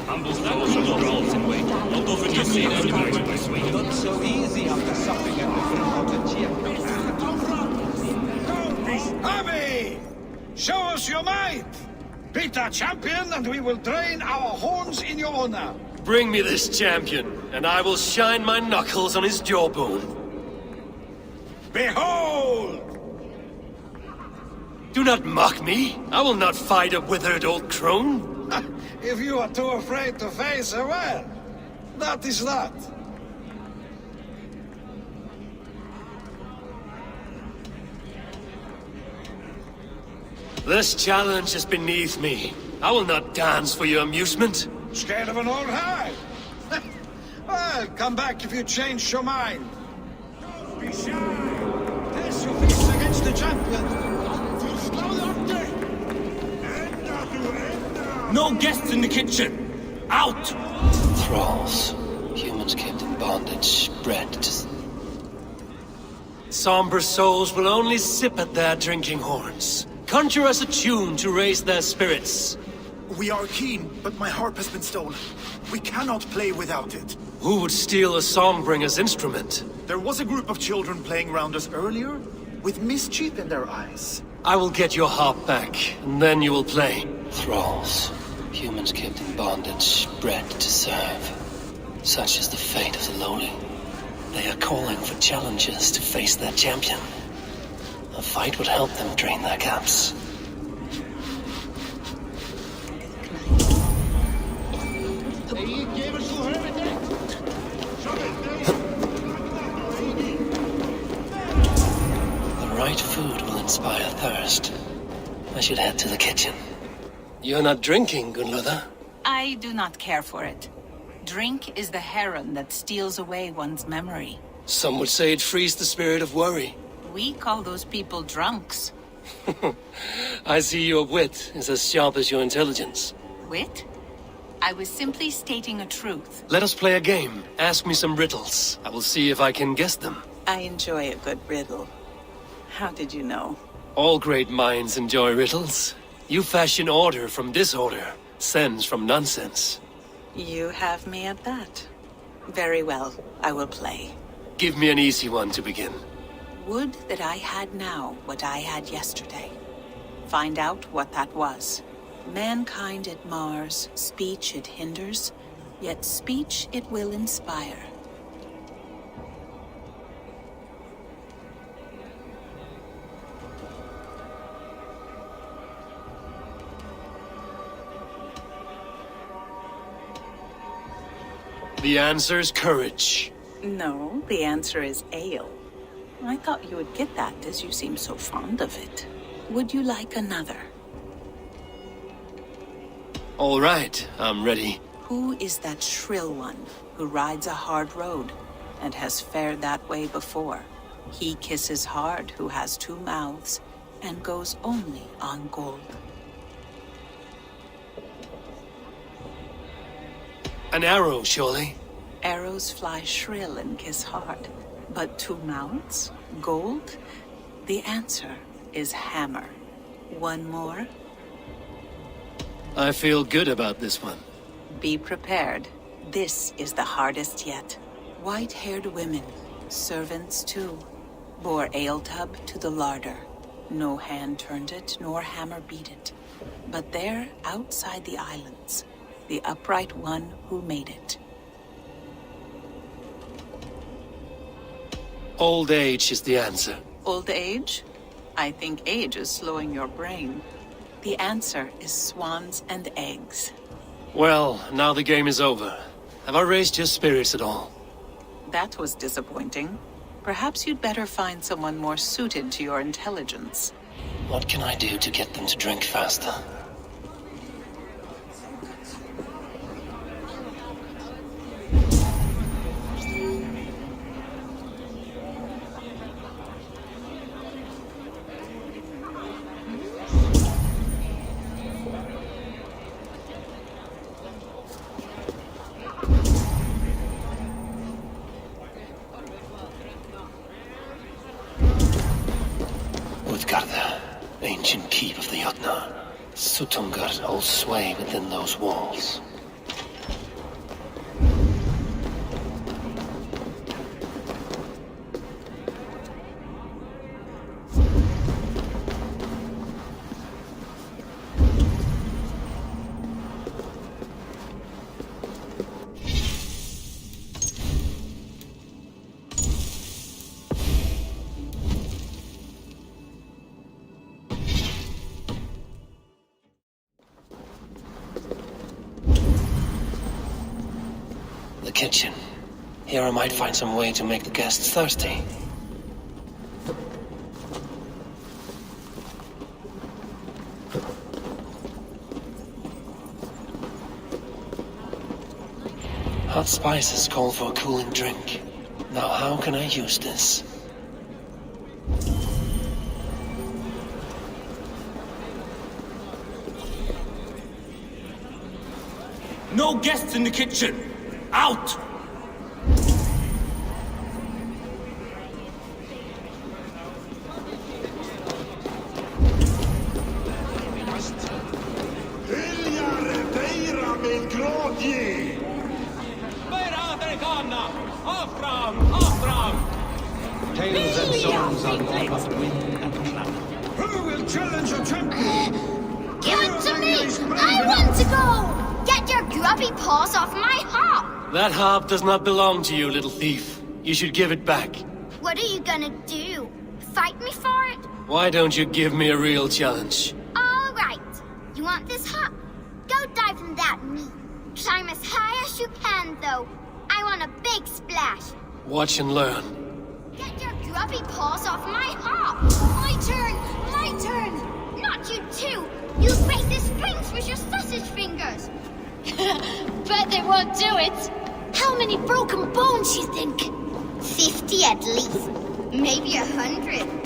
Humble those rolls and wait. Not often you see them going my way. Not so easy after supping at the Front Harvey! Show us your might! Beat our champion and we will drain our horns in your honor. Bring me this champion. and I will shine my knuckles on his jawbone. Behold! Do not mock me. I will not fight a withered old crone. If you are too afraid to face her, well, that is that. This challenge is beneath me. I will not dance for your amusement. Scared of an old hag? Well, come back if you change your mind. Don't be shy. Test your fists against the champion. No guests in the kitchen! Out! Thralls. Humans kept in bondage, bred to... Somber souls will only sip at their drinking horns. Conjure us a tune to raise their spirits. We are keen, but my harp has been stolen. We cannot play without it. Who would steal a songbringer's instrument? There was a group of children playing around us earlier, with mischief in their eyes. I will get your harp back, and then you will play. Thralls. Humans kept in bondage, bred to serve. Such is the fate of the lowly. They are calling for challengers to face their champion. A fight would help them drain their cups. The right food will inspire thirst. I should head to the kitchen. You're not drinking, Gunlother. I do not care for it. Drink is the heron that steals away one's memory. Some would say it frees the spirit of worry. We call those people drunks. I see your wit is as sharp as your intelligence. Wit? I was simply stating a truth. Let us play a game. Ask me some riddles. I will see if I can guess them. I enjoy a good riddle. How did you know? All great minds enjoy riddles. You fashion order from disorder, sense from nonsense. You have me at that. Very well, I will play. Give me an easy one to begin. Would that I had now what I had yesterday. Find out what that was. Mankind it mars, speech it hinders, yet speech it will inspire. The answer is courage. No, the answer is ale. I thought you would get that as you seem so fond of it. Would you like another? All right, I'm ready. Who is that shrill one who rides a hard road and has fared that way before? He kisses hard who has two mouths and goes only on gold. An arrow, surely? Arrows fly shrill and kiss hard, but two mouths? Gold? The answer is hammer. One more? I feel good about this one. Be prepared. This is the hardest yet. White-haired women, servants too, bore ale tub to the larder. No hand turned it, nor hammer beat it. But there, outside the islands, the upright one who made it. Old age is the answer. Old age? I think age is slowing your brain. The answer is swans and eggs. Well, now the game is over. Have I raised your spirits at all? That was disappointing. Perhaps you'd better find someone more suited to your intelligence. What can I do to get them to drink faster? Utgarda, ancient keep of the Jotnar. Sutungar holds sway within those walls. kitchen. Here I might find some way to make the guests thirsty. Hot spices call for a cooling drink. Now how can I use this? No guests in the kitchen! Out! Tales and songs are all of wind and cloud. Who will challenge a champion? Give it to me! I want to go! Get your grubby paws off my harp! That harp does not belong to you, little thief. You should give it back. What are you gonna do? Fight me for it? Why don't you give me a real challenge? All right. You want this harp? Go dive in that meat. Climb as high as you can, though. I want a big splash. Watch and learn. Get your grubby paws off my harp! My turn! My turn! Not you too! You break the strings with your sausage fingers! Bet they won't do it! How many broken bones you think? 50 at least. Maybe 100.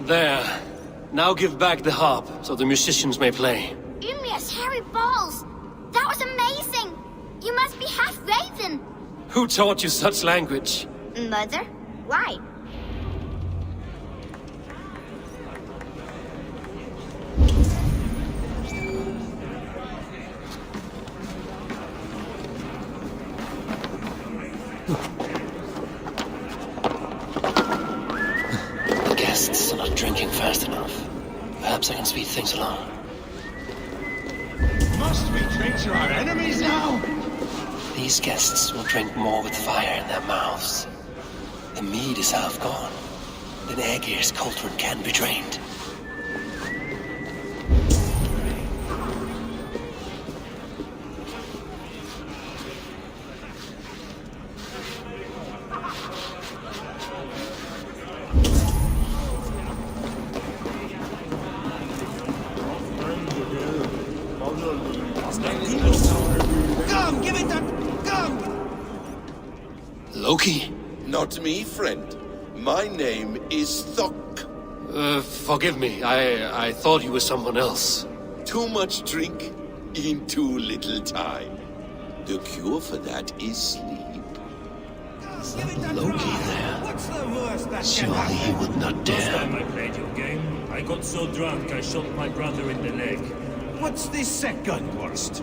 There. Now give back the harp, so the musicians may play. Ymir's hairy balls! That was amazing! You must be half raven! Who taught you such language? Mother? Why? The guests are not drinking fast enough. Perhaps I can speed things along. Must we drink to our enemies now? These guests will drink more with fire in their mouths. The mead is half gone. Then Aegir's cauldron can be drained. Come, give it that! Come! Loki? Not me, friend. My name is Thok. Forgive me. I thought you were someone else. Too much drink in too little time. The cure for that is sleep. Loki there. What's the worst that can Surely happen? he would not Last dare. time I played your game, I got so drunk I shot my brother in the leg. What's the second worst?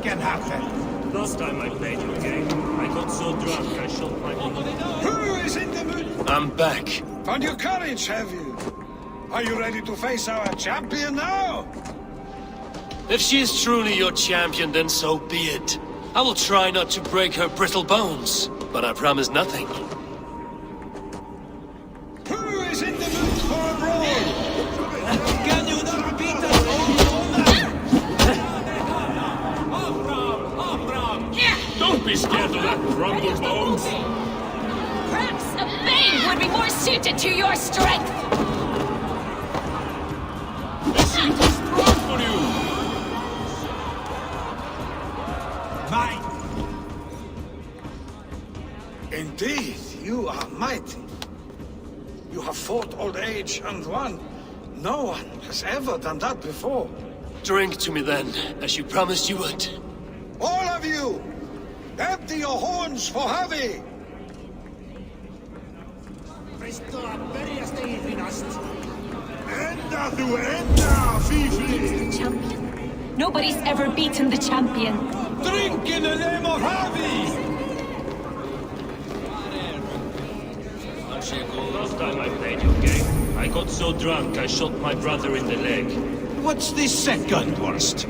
can happen. Last time I played your game, I got so drunk I shot my Who is in the mood? I'm back. Found your courage, have you? Are you ready to face our champion now? If she is truly your champion, then so be it. I will try not to break her brittle bones, but I promise nothing. Who is in the mood for a brawl? Can you not beat us Don't be scared of that crumble bones! Perhaps a bane would be more suited to your strength! This seems too strong for you! Mine. Indeed, you are mighty. You have fought old age and won. No one has ever done that before. Drink to me then, as you promised you would. All of you! Empty your horns for Javi! Champion? Nobody's ever beaten the champion. Drink in the name of Javi! Last time I played your game, I got so drunk I shot my brother in the leg. What's the second worst?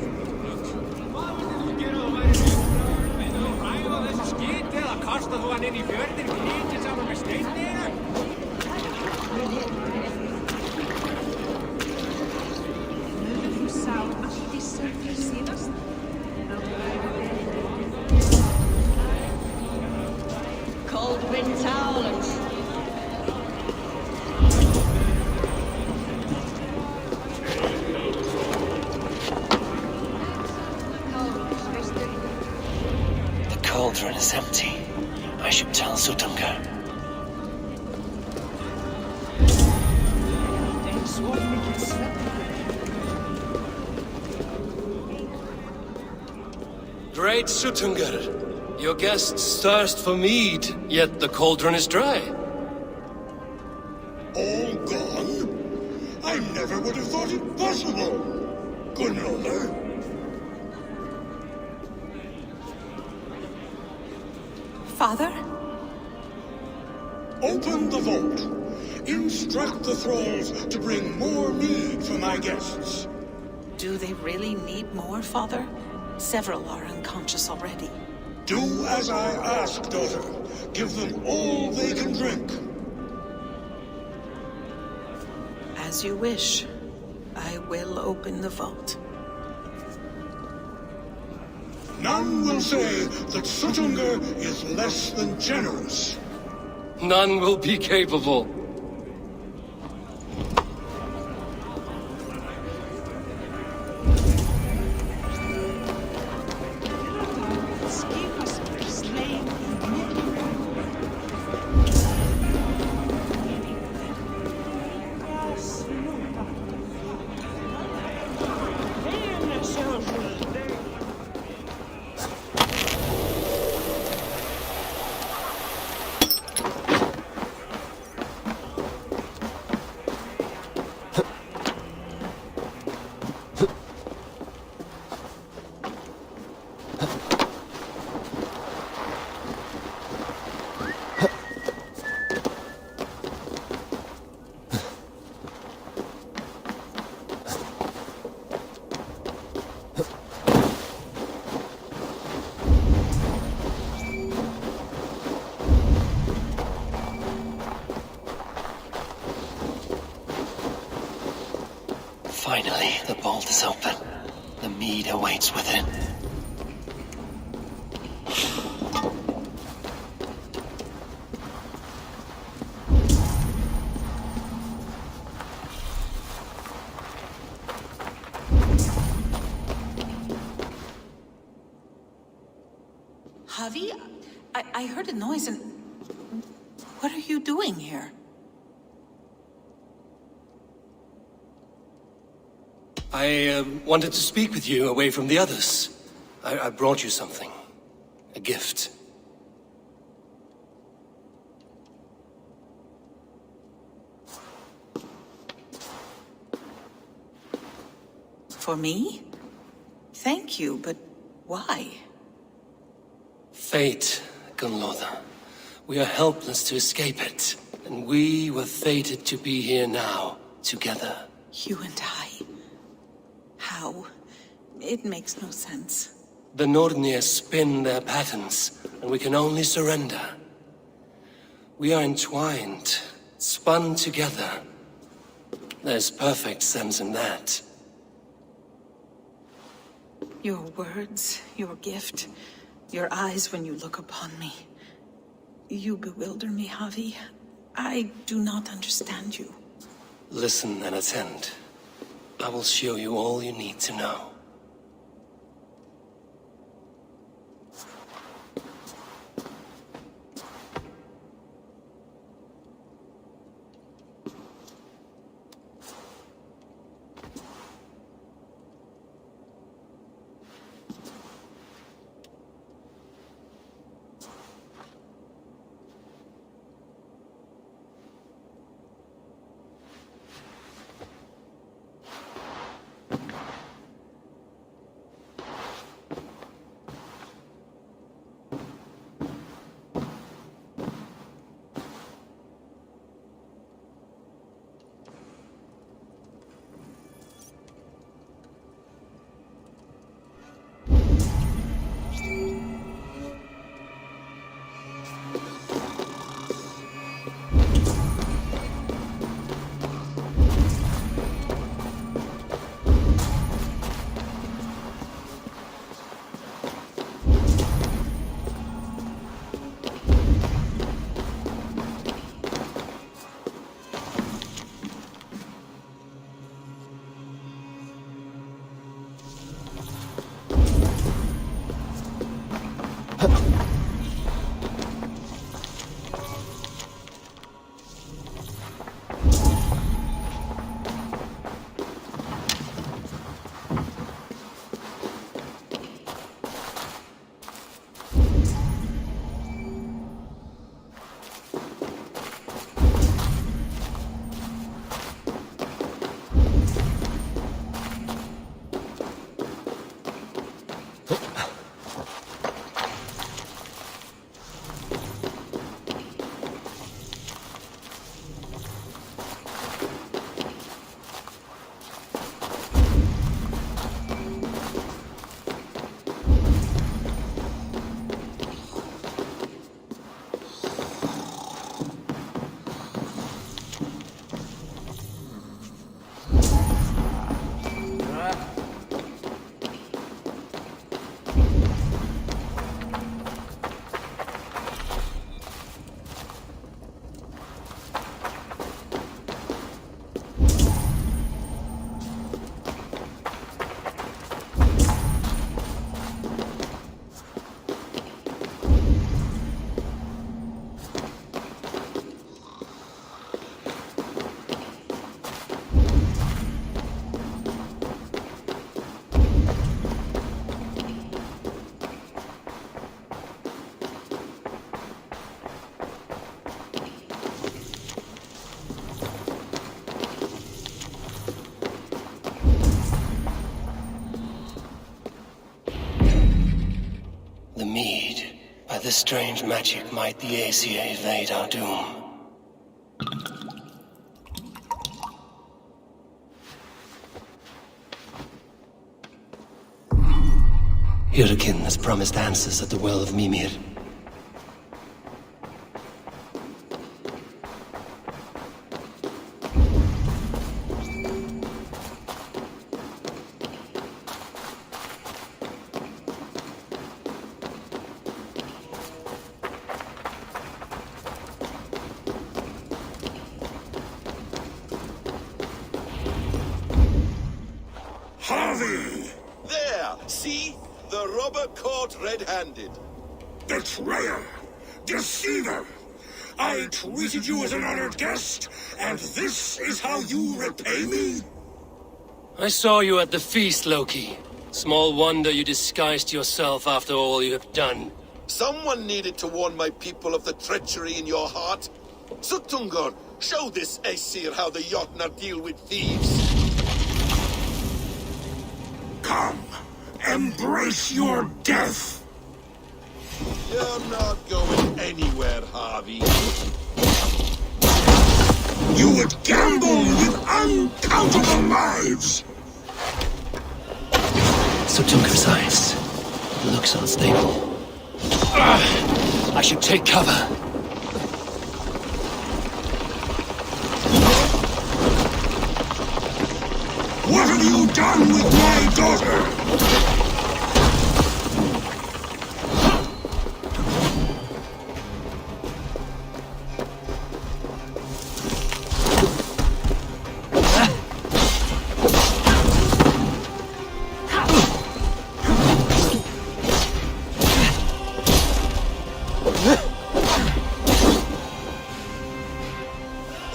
Cold wind towels. The cauldron is empty. I should tell Sutunga. Great Sutungar, your guests thirst for mead, yet the cauldron is dry. All gone? I never would have thought it possible. Gunnola. Father? Open the vault. Instruct the thralls to bring more mead for my guests. Do they really need more, Father? Several are unconscious already. Do as I ask, daughter. Give them all they can drink. As you wish. I will open the vault. None will say that Sutunga is less than generous. None will be capable. Finally, the vault is open. The mead awaits within. Javi? I heard a noise and... What are you doing here? I wanted to speak with you away from the others. I brought you something. A gift. For me? Thank you, but Why? Fate, Gunlotha. We are helpless to escape it. And we were fated to be here now, together. You and I. How? It makes no sense. The Nordnir spin their patterns, and we can only surrender. We are entwined, spun together. There's perfect sense in that. Your words, your gift, your eyes when you look upon me. You bewilder me, Javi. I do not understand you. Listen and attend. I will show you all you need to know. The mead. By this strange magic might the Aesir evade our doom. Hyrkin has promised answers at the Well of Mimir. Harvey! There! See? The robber caught red-handed. Betrayer! Deceiver! I treated you as an honored guest, and this is how you repay me? I saw you at the feast, Loki. Small wonder you disguised yourself after all you have done. Someone needed to warn my people of the treachery in your heart. Suttungr, show this Aesir how the Jotnar deal with thieves. Come, Embrace your death! You're not going anywhere, Harvey. You would gamble with uncountable lives! So Tunker's eyes. Looks unstable. I should take cover. What have you done with my daughter?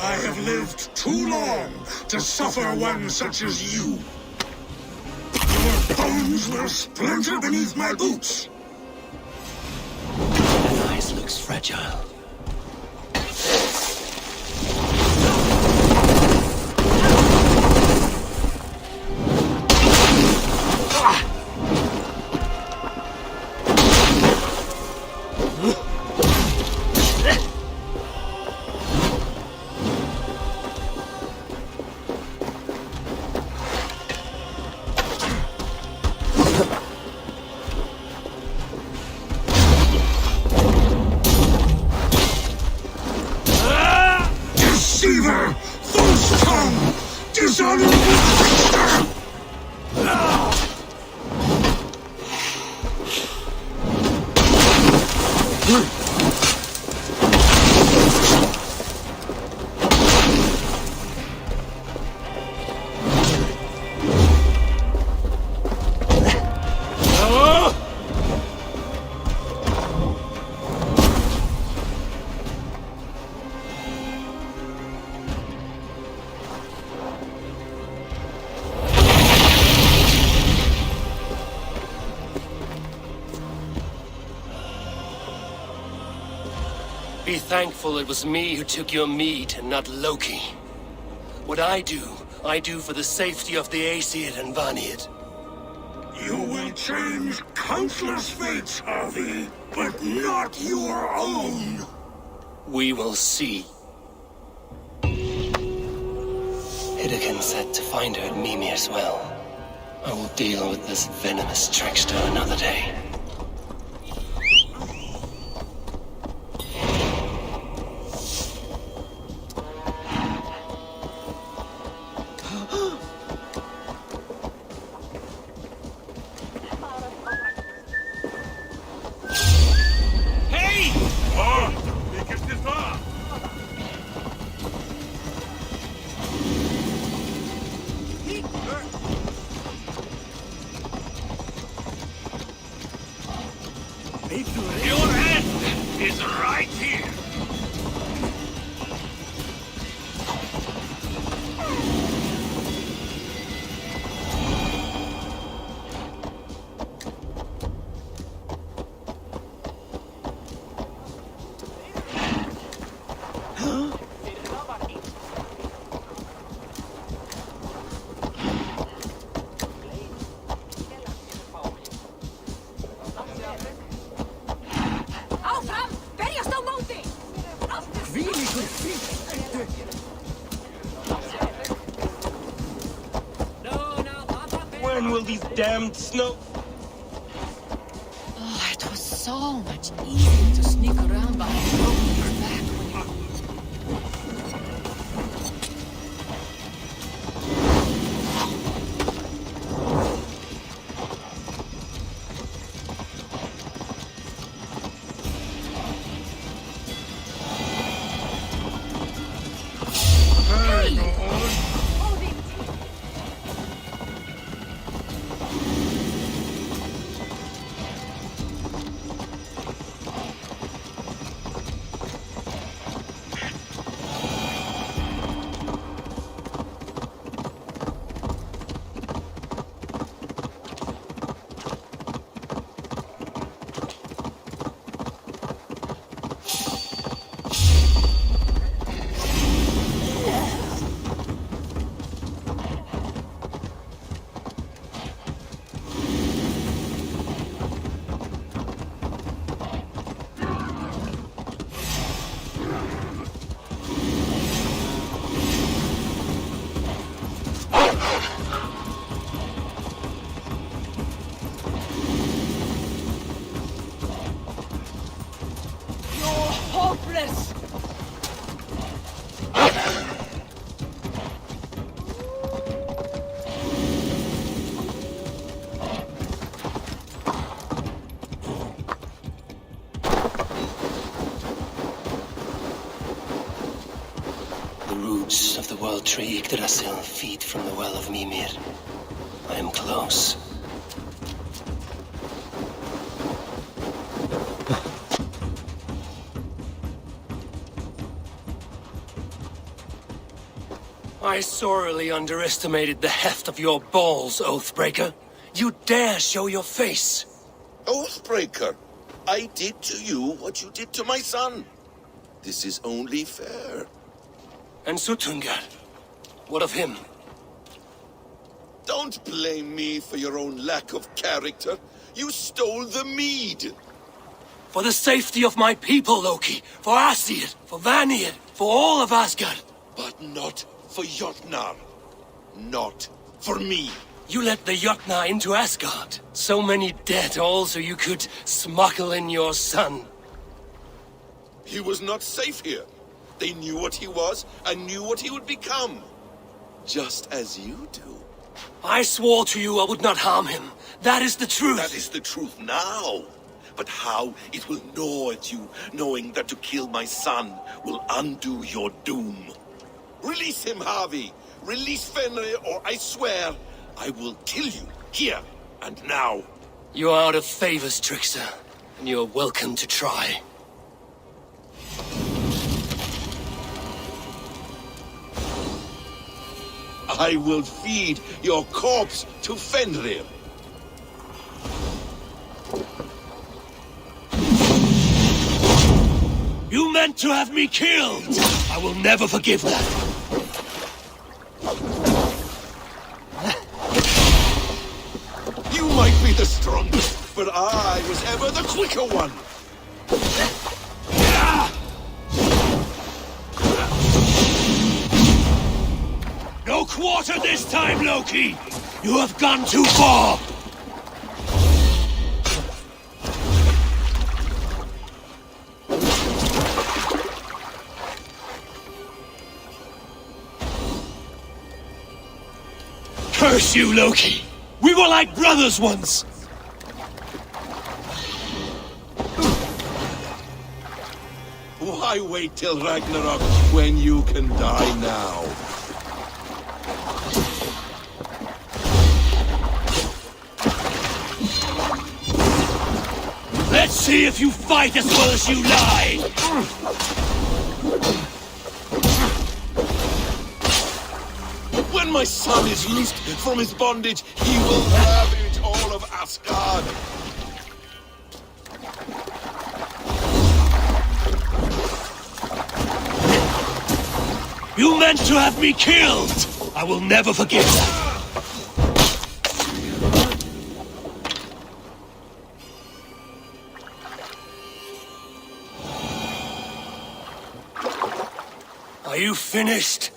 I have lived too long to suffer one such as you. Your bones will splinter beneath my boots. That eyes looks fragile. Deceiver! False tongue! Dishonorable creature! Be thankful it was me who took your meat and not Loki. What I do for the safety of the Aesir and Vanir. You will change countless fates, Harvey, but not your own. We will see. Hidekin said to find her at Mimir's well. I will deal with this venomous trickster another day. Your end is right here. When will these damned snow... Oh, it was so much easier to sneak around behind Loki's back when you... Press! The roots of the world tree Yggdrasil feed from the well of Mimir. I am close. I sorely underestimated the heft of your balls, Oathbreaker. You dare show your face! Oathbreaker, I did to you what you did to my son. This is only fair. And Sutungar? What of him? Don't blame me for your own lack of character. You stole the mead. For the safety of my people, Loki. For Aesir, for Vanir, for all of Asgard. But not for Jotnar. Not for me. You let the Jotnar into Asgard. So many dead, all so you could smuggle in your son. He was not safe here. They knew what he was and knew what he would become. Just as you do. I swore to you I would not harm him. That is the truth. That is the truth now. But how it will gnaw at you, knowing that to kill my son will undo your doom. Release him, Harvey. Release Fenrir, or I swear I will kill you, here and now. You are out of favor, Trickster, and you are welcome to try. I will feed your corpse to Fenrir. You meant to have me killed! I will never forgive that. You might be the strongest, but I was ever the quicker one. No quarter this time, Loki! You have gone too far! Curse you, Loki! We were like brothers once! Why wait till Ragnarok when you can die now? Let's see if you fight as well as you lie! When my son is loosed from his bondage, he will ravage all of Asgard. You meant to have me killed! I will never forgive that! Are you finished?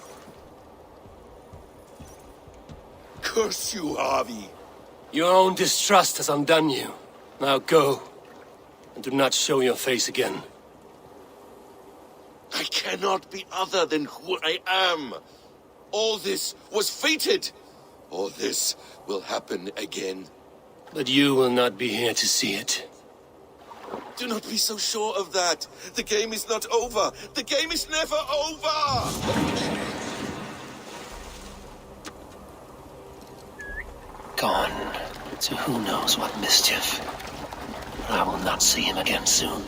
Curse you, Harvey. Your own distrust has undone you. Now go, and do not show your face again. I cannot be other than who I am. All this was fated. All this will happen again. But you will not be here to see it. Do not be so sure of that. The game is not over. The game is never over! Gone to who knows what mischief. I will not see him again soon.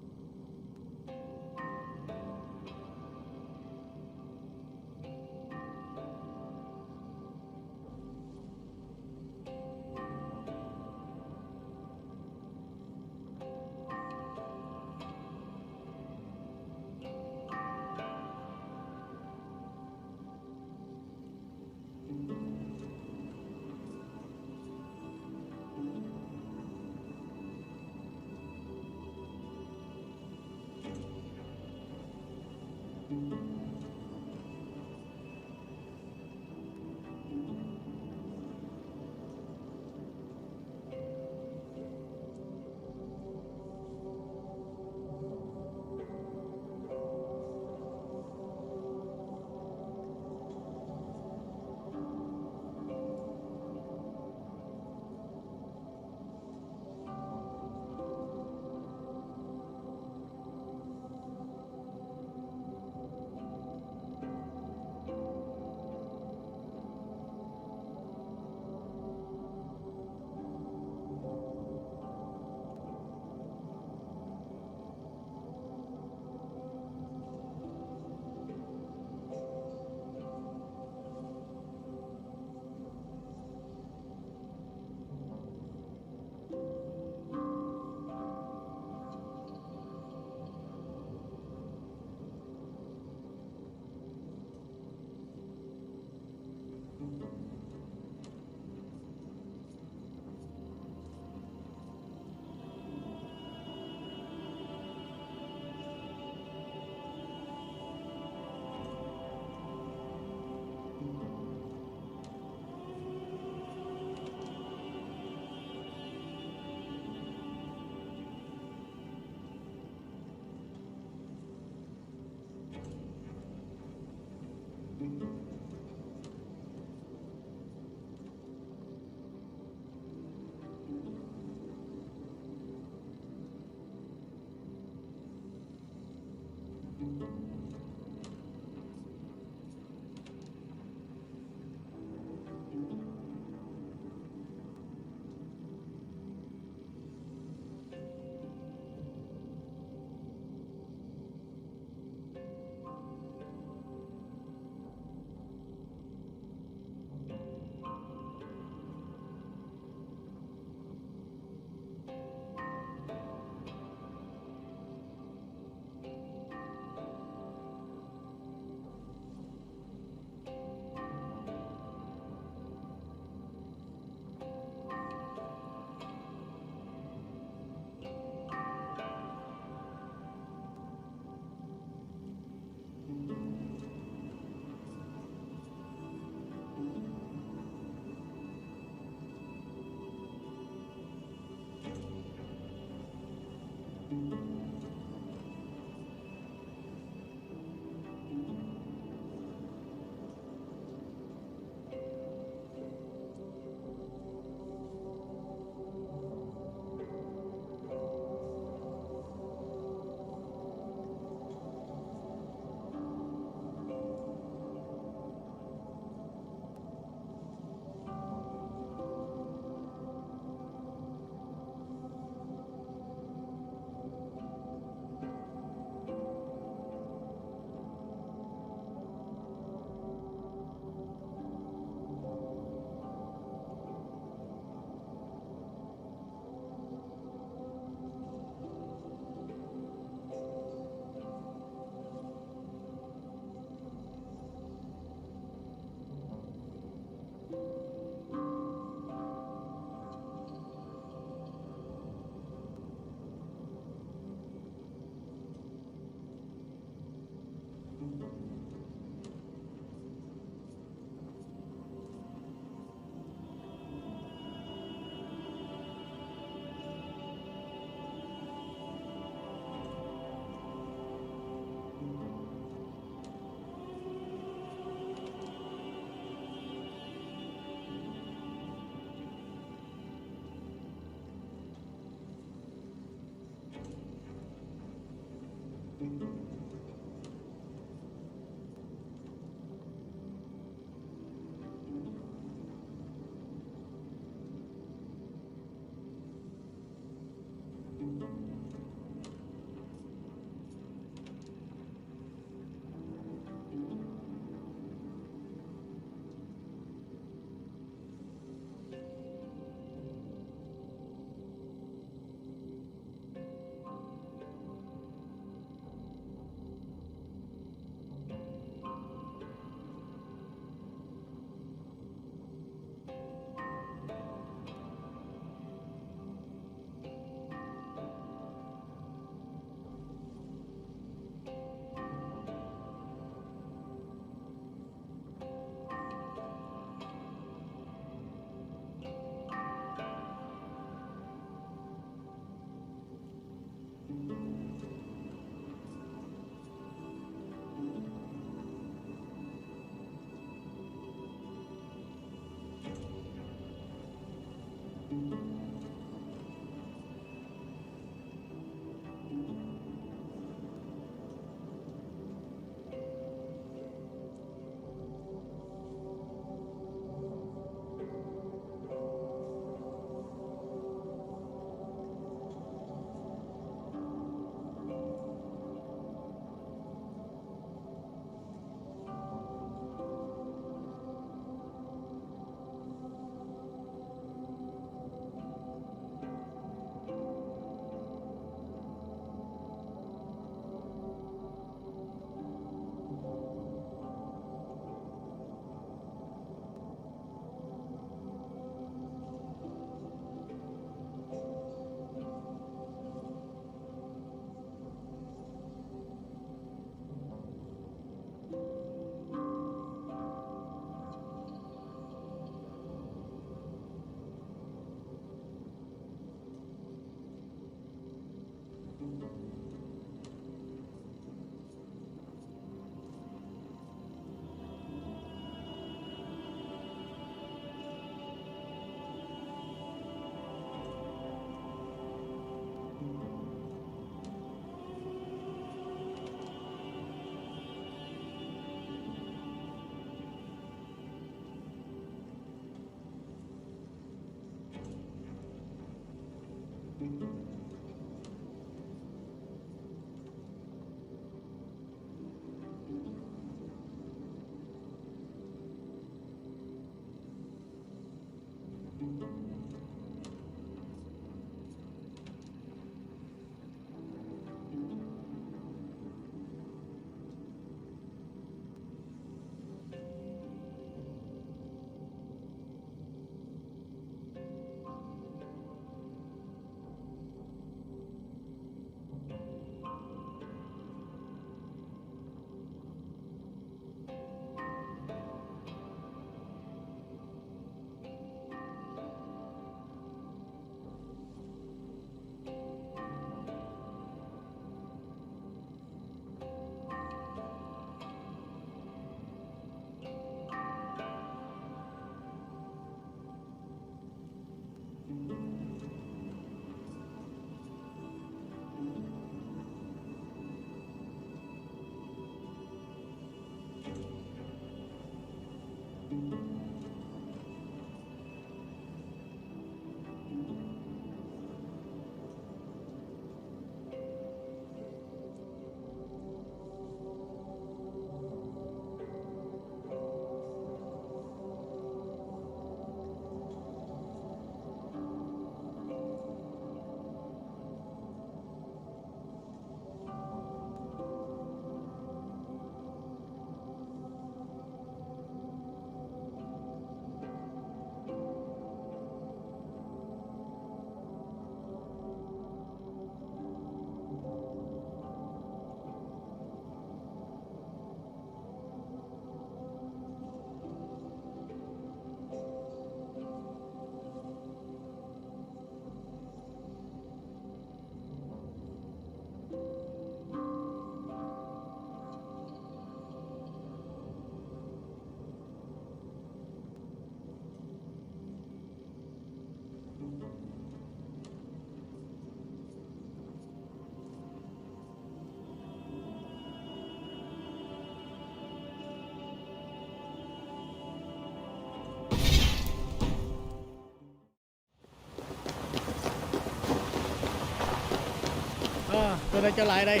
Tôi đã trở lại đây.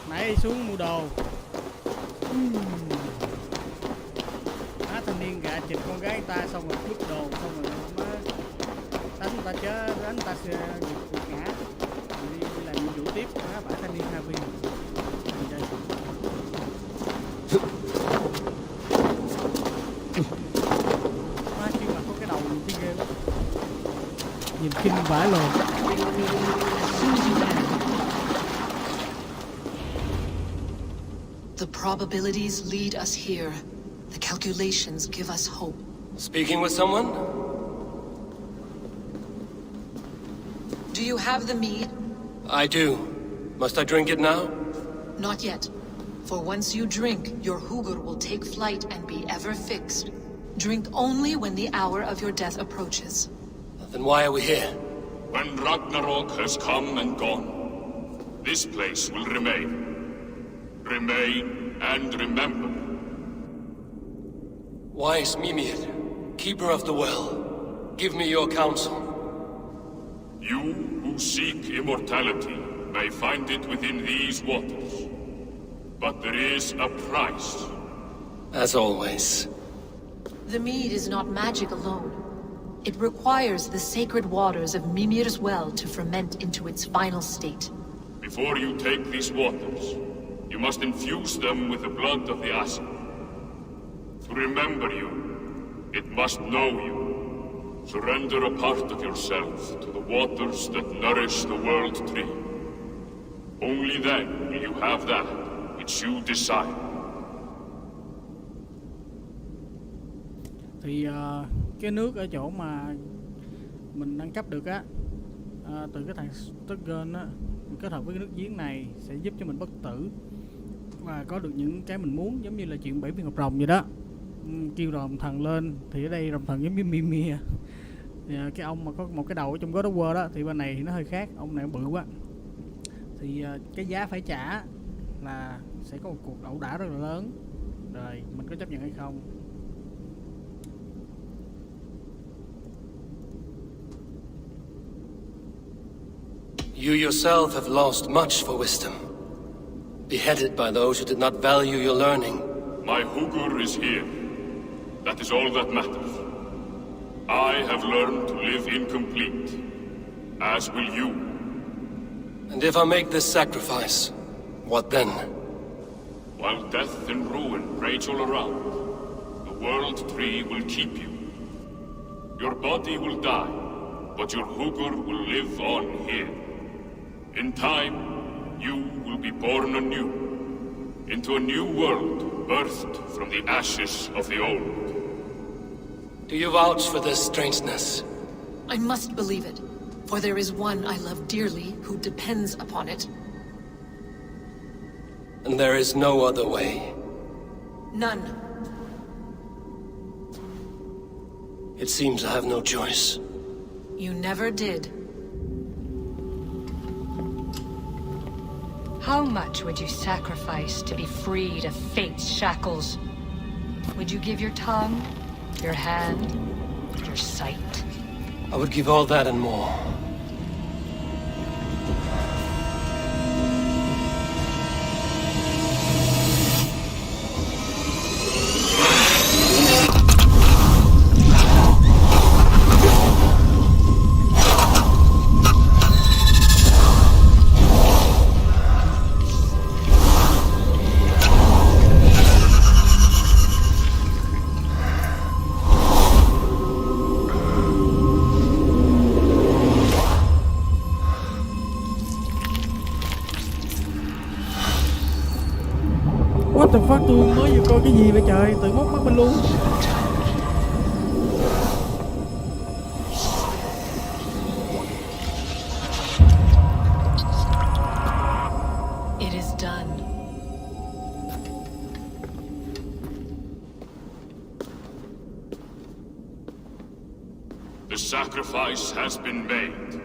Nãy xuống mua đồ. Thanh niên gạ chịch con gái người ta xong rồi cướp đồ, xong rồi nó đánh người ta chết, đánh người ta sẽ gục ngã. Đi làm nhiệm vụ tiếp. Bả thanh niên Harvey. Chứ mà có cái đầu nhìn cái ghê lắm. Nhìn kinh vãi luôn. The probabilities lead us here. The calculations give us hope. Speaking with someone? Do you have the mead? I do. Must I drink it now? Not yet. For once you drink, your Hugur will take flight and be ever fixed. Drink only when the hour of your death approaches. Then why are we here? When Ragnarok has come and gone, this place will remain. Remain and remember. Wise Mimir, keeper of the well, give me your counsel. You who seek immortality may find it within these waters. But there is a price. As always. The mead is not magic alone. It requires the sacred waters of Mimir's well to ferment into its final state. Before you take these waters, you must infuse them with the blood of the Asus. To remember you, it must know you. Surrender a part of yourself to the waters that nourish the world tree. Only then will you have that which you desire. Thì cái nước ở chỗ mà mình nâng cấp được á, từ cái thằng Strix á, kết hợp với cái nước giếng này sẽ giúp cho mình bất tử và có được những cái mình muốn, giống như là chuyện 7 viên ngọc rồng vậy đó. Kêu rồng thần lên thì ở đây rồng thần giống như Mimir. Cái ông mà có một cái đầu ở trong God of War đó thì bên này thì nó hơi khác, ông này bự quá. Thì cái giá phải trả là sẽ có một cuộc ẩu đả rất là lớn. Rồi mình có chấp nhận hay không? You yourself have lost much for wisdom. Beheaded by those who did not value your learning. My Hugur is here. That is all that matters. I have learned to live incomplete, as will you. And if I make this sacrifice, what then? While death and ruin rage all around, the World Tree will keep you. Your body will die, but your Hugur will live on here. In time, you will be born anew, into a new world birthed from the ashes of the old. Do you vouch for this strangeness? I must believe it, for there is one I love dearly who depends upon it. And there is no other way? None. It seems I have no choice. You never did. How much would you sacrifice to be freed of fate's shackles? Would you give your tongue, your hand, your sight? I would give all that and more. What the fuck, tôi mới vừa coi cái gì vậy trời, tự móc mắt mình luôn. It is done. The sacrifice has been made.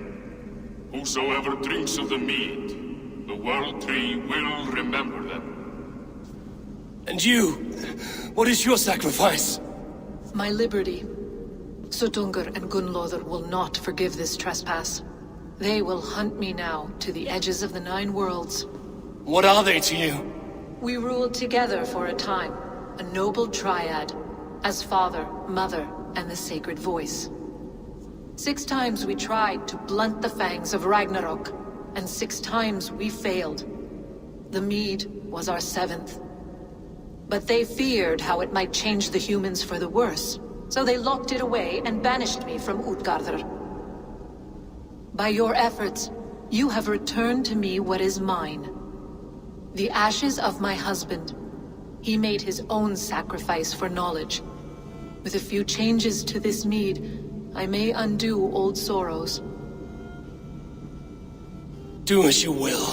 Whosoever drinks of the mead, the World Tree will remember them. And you? What is your sacrifice? My liberty. Sutungur and Gunlother will not forgive this trespass. They will hunt me now to the edges of the 9 worlds. What are they to you? We ruled together for a time, a noble triad, as father, mother, and the sacred voice. 6 times we tried to blunt the fangs of Ragnarok, and 6 times we failed. The mead was our 7th. But they feared how it might change the humans for the worse, so they locked it away and banished me from Utgardr. By your efforts, you have returned to me what is mine. The ashes of my husband. He made his own sacrifice for knowledge. With a few changes to this mead, I may undo old sorrows. Do as you will.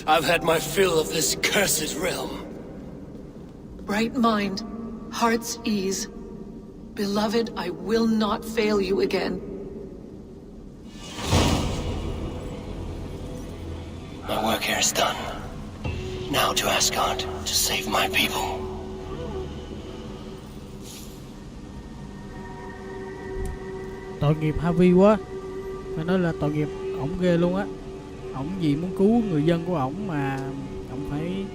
I've had my fill of this cursed realm. Bright mind, heart's ease. Beloved, I will not fail you again. My work here is done. Now to Asgard to save my people. Tội nghiệp Harvey quá. Phải nói là tội nghiệp ổng ghê luôn á. Ổng vì muốn cứu người dân của ổng mà ổng phải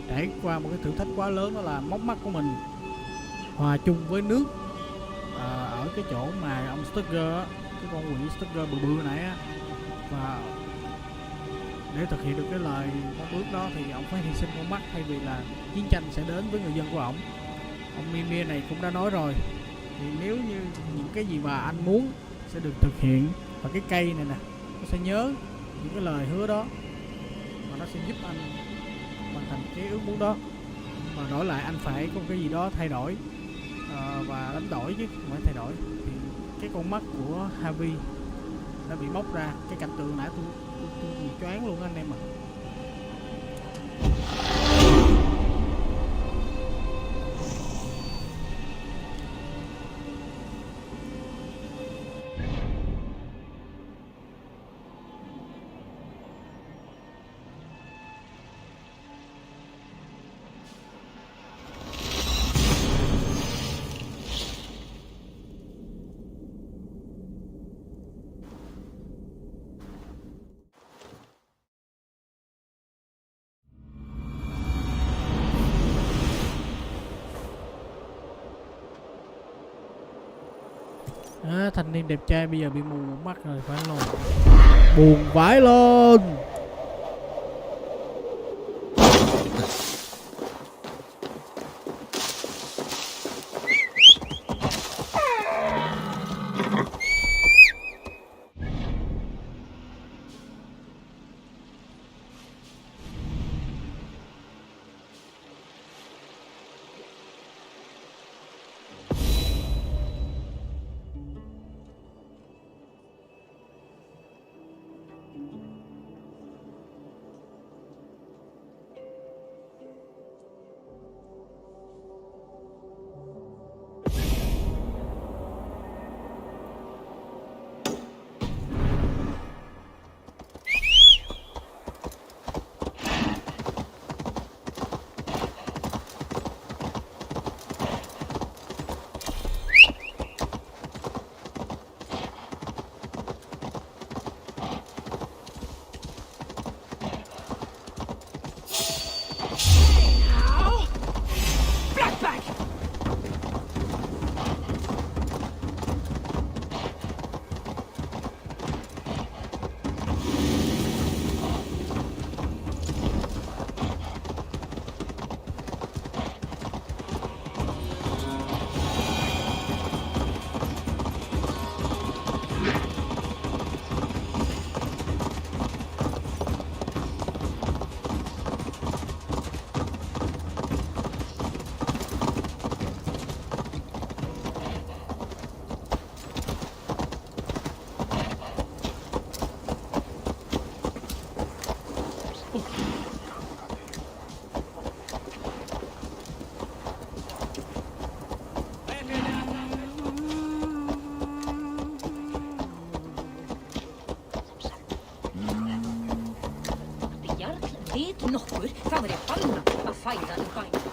trải qua một cái thử thách quá lớn, đó là móc mắt của mình hòa chung với nước ở cái chỗ mà ông Stugger á, cái con quỷ Stugger bự bự nãy á, và để thực hiện được cái lời mong ước đó thì ông phải hy sinh con mắt, thay vì là chiến tranh sẽ đến với người dân của ổng. Ông Mimir này cũng đã nói rồi, thì nếu như những cái gì mà anh muốn sẽ được thực hiện, và cái cây này nè nó sẽ nhớ những cái lời hứa đó và nó sẽ giúp anh hoàn thành cái ước muốn đó, và đổi lại anh phải có một cái gì đó thay đổi, và đánh đổi chứ không phải thay đổi. Thì cái con mắt của Harvey đã bị móc ra, cái cảnh tượng nãy tôi tôi bị choáng luôn anh em ạ. Thanh niên đẹp trai bây giờ bị mù mắt rồi phải không? Buồn vãi lên. Nokkur, þá er ég banna að fæða í bænum.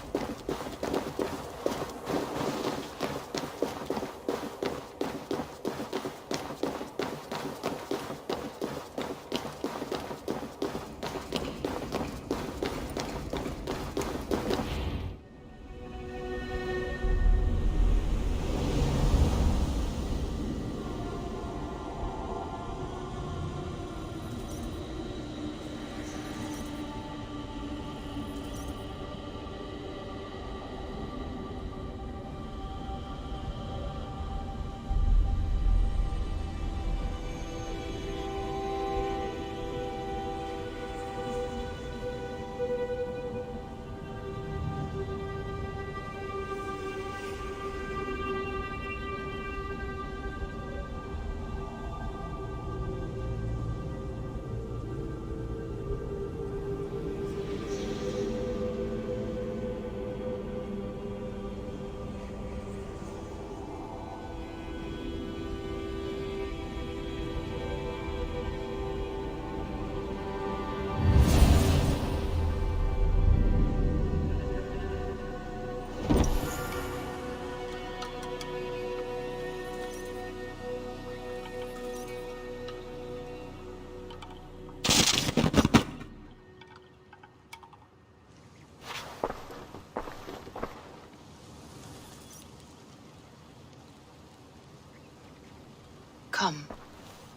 Come,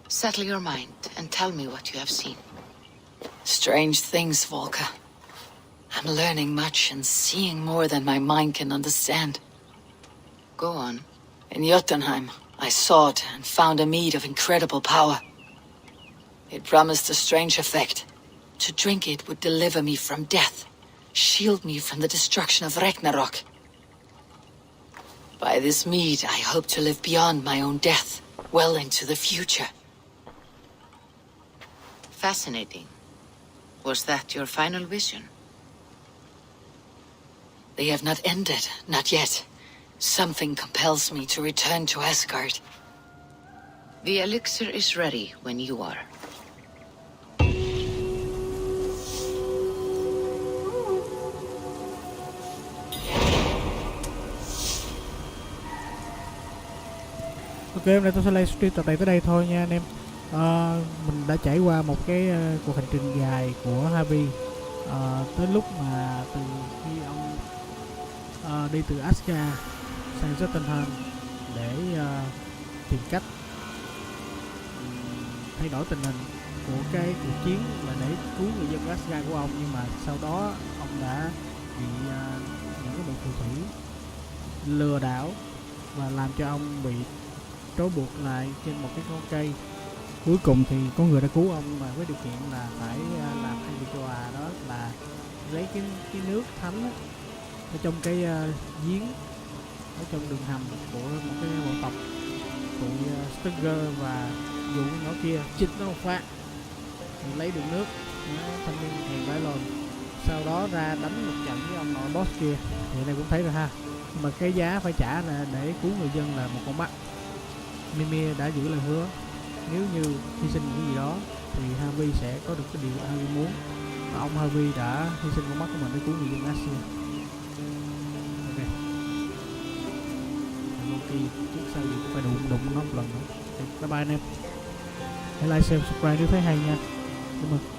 settle your mind and tell me what you have seen. Strange things, Volker. I'm learning much and seeing more than my mind can understand. Go on. In Jotunheim, I sought and found a mead of incredible power. It promised a strange effect. To drink it would deliver me from death, shield me from the destruction of Ragnarok. By this mead, I hope to live beyond my own death, well into the future. Fascinating. Was that your final vision? They have not ended, not yet. Something compels me to return to Asgard. The elixir is ready when you are. Ok, hôm nay tôi sẽ livestream tập này tới đây thôi nha anh em. Mình đã trải qua một cái cuộc hành trình dài của Harvey, tới lúc mà từ khi ông đi từ Asgard sang Jotunheim để tìm cách thay đổi tình hình của cái cuộc chiến và để cứu người dân Asgard của ông, nhưng mà sau đó ông đã bị những cái đội phù thủy lừa đảo và làm cho ông bị trói buộc lại trên một cái con cây. Cuối cùng thì có người đã cứu ông, mà với điều kiện là phải làm hai việc cho đó là lấy cái nước thánh á, ở trong cái giếng ở trong đường hầm của một cái bộ tộc tụi Strix và dụ nhỏ kia chích nó một phát thì lấy được nước. Thanh niên hèn bãi lồn sau đó ra đánh một trận với ông nội boss kia, thì này cũng thấy rồi ha. Nhưng mà cái giá phải trả là để cứu người dân là một con mắt. Mimir đã giữ lời hứa, nếu như hy sinh cái gì đó thì Harvey sẽ có được cái điều Harvey muốn, và ông Harvey đã hy sinh con mắt của mình để cứu người dân Asia. Ok, Loki trước sau gì cũng phải đụng nó một lần nữa. Bye bye anh em, hãy like, share, subscribe nếu thấy hay nha. Cảm ơn.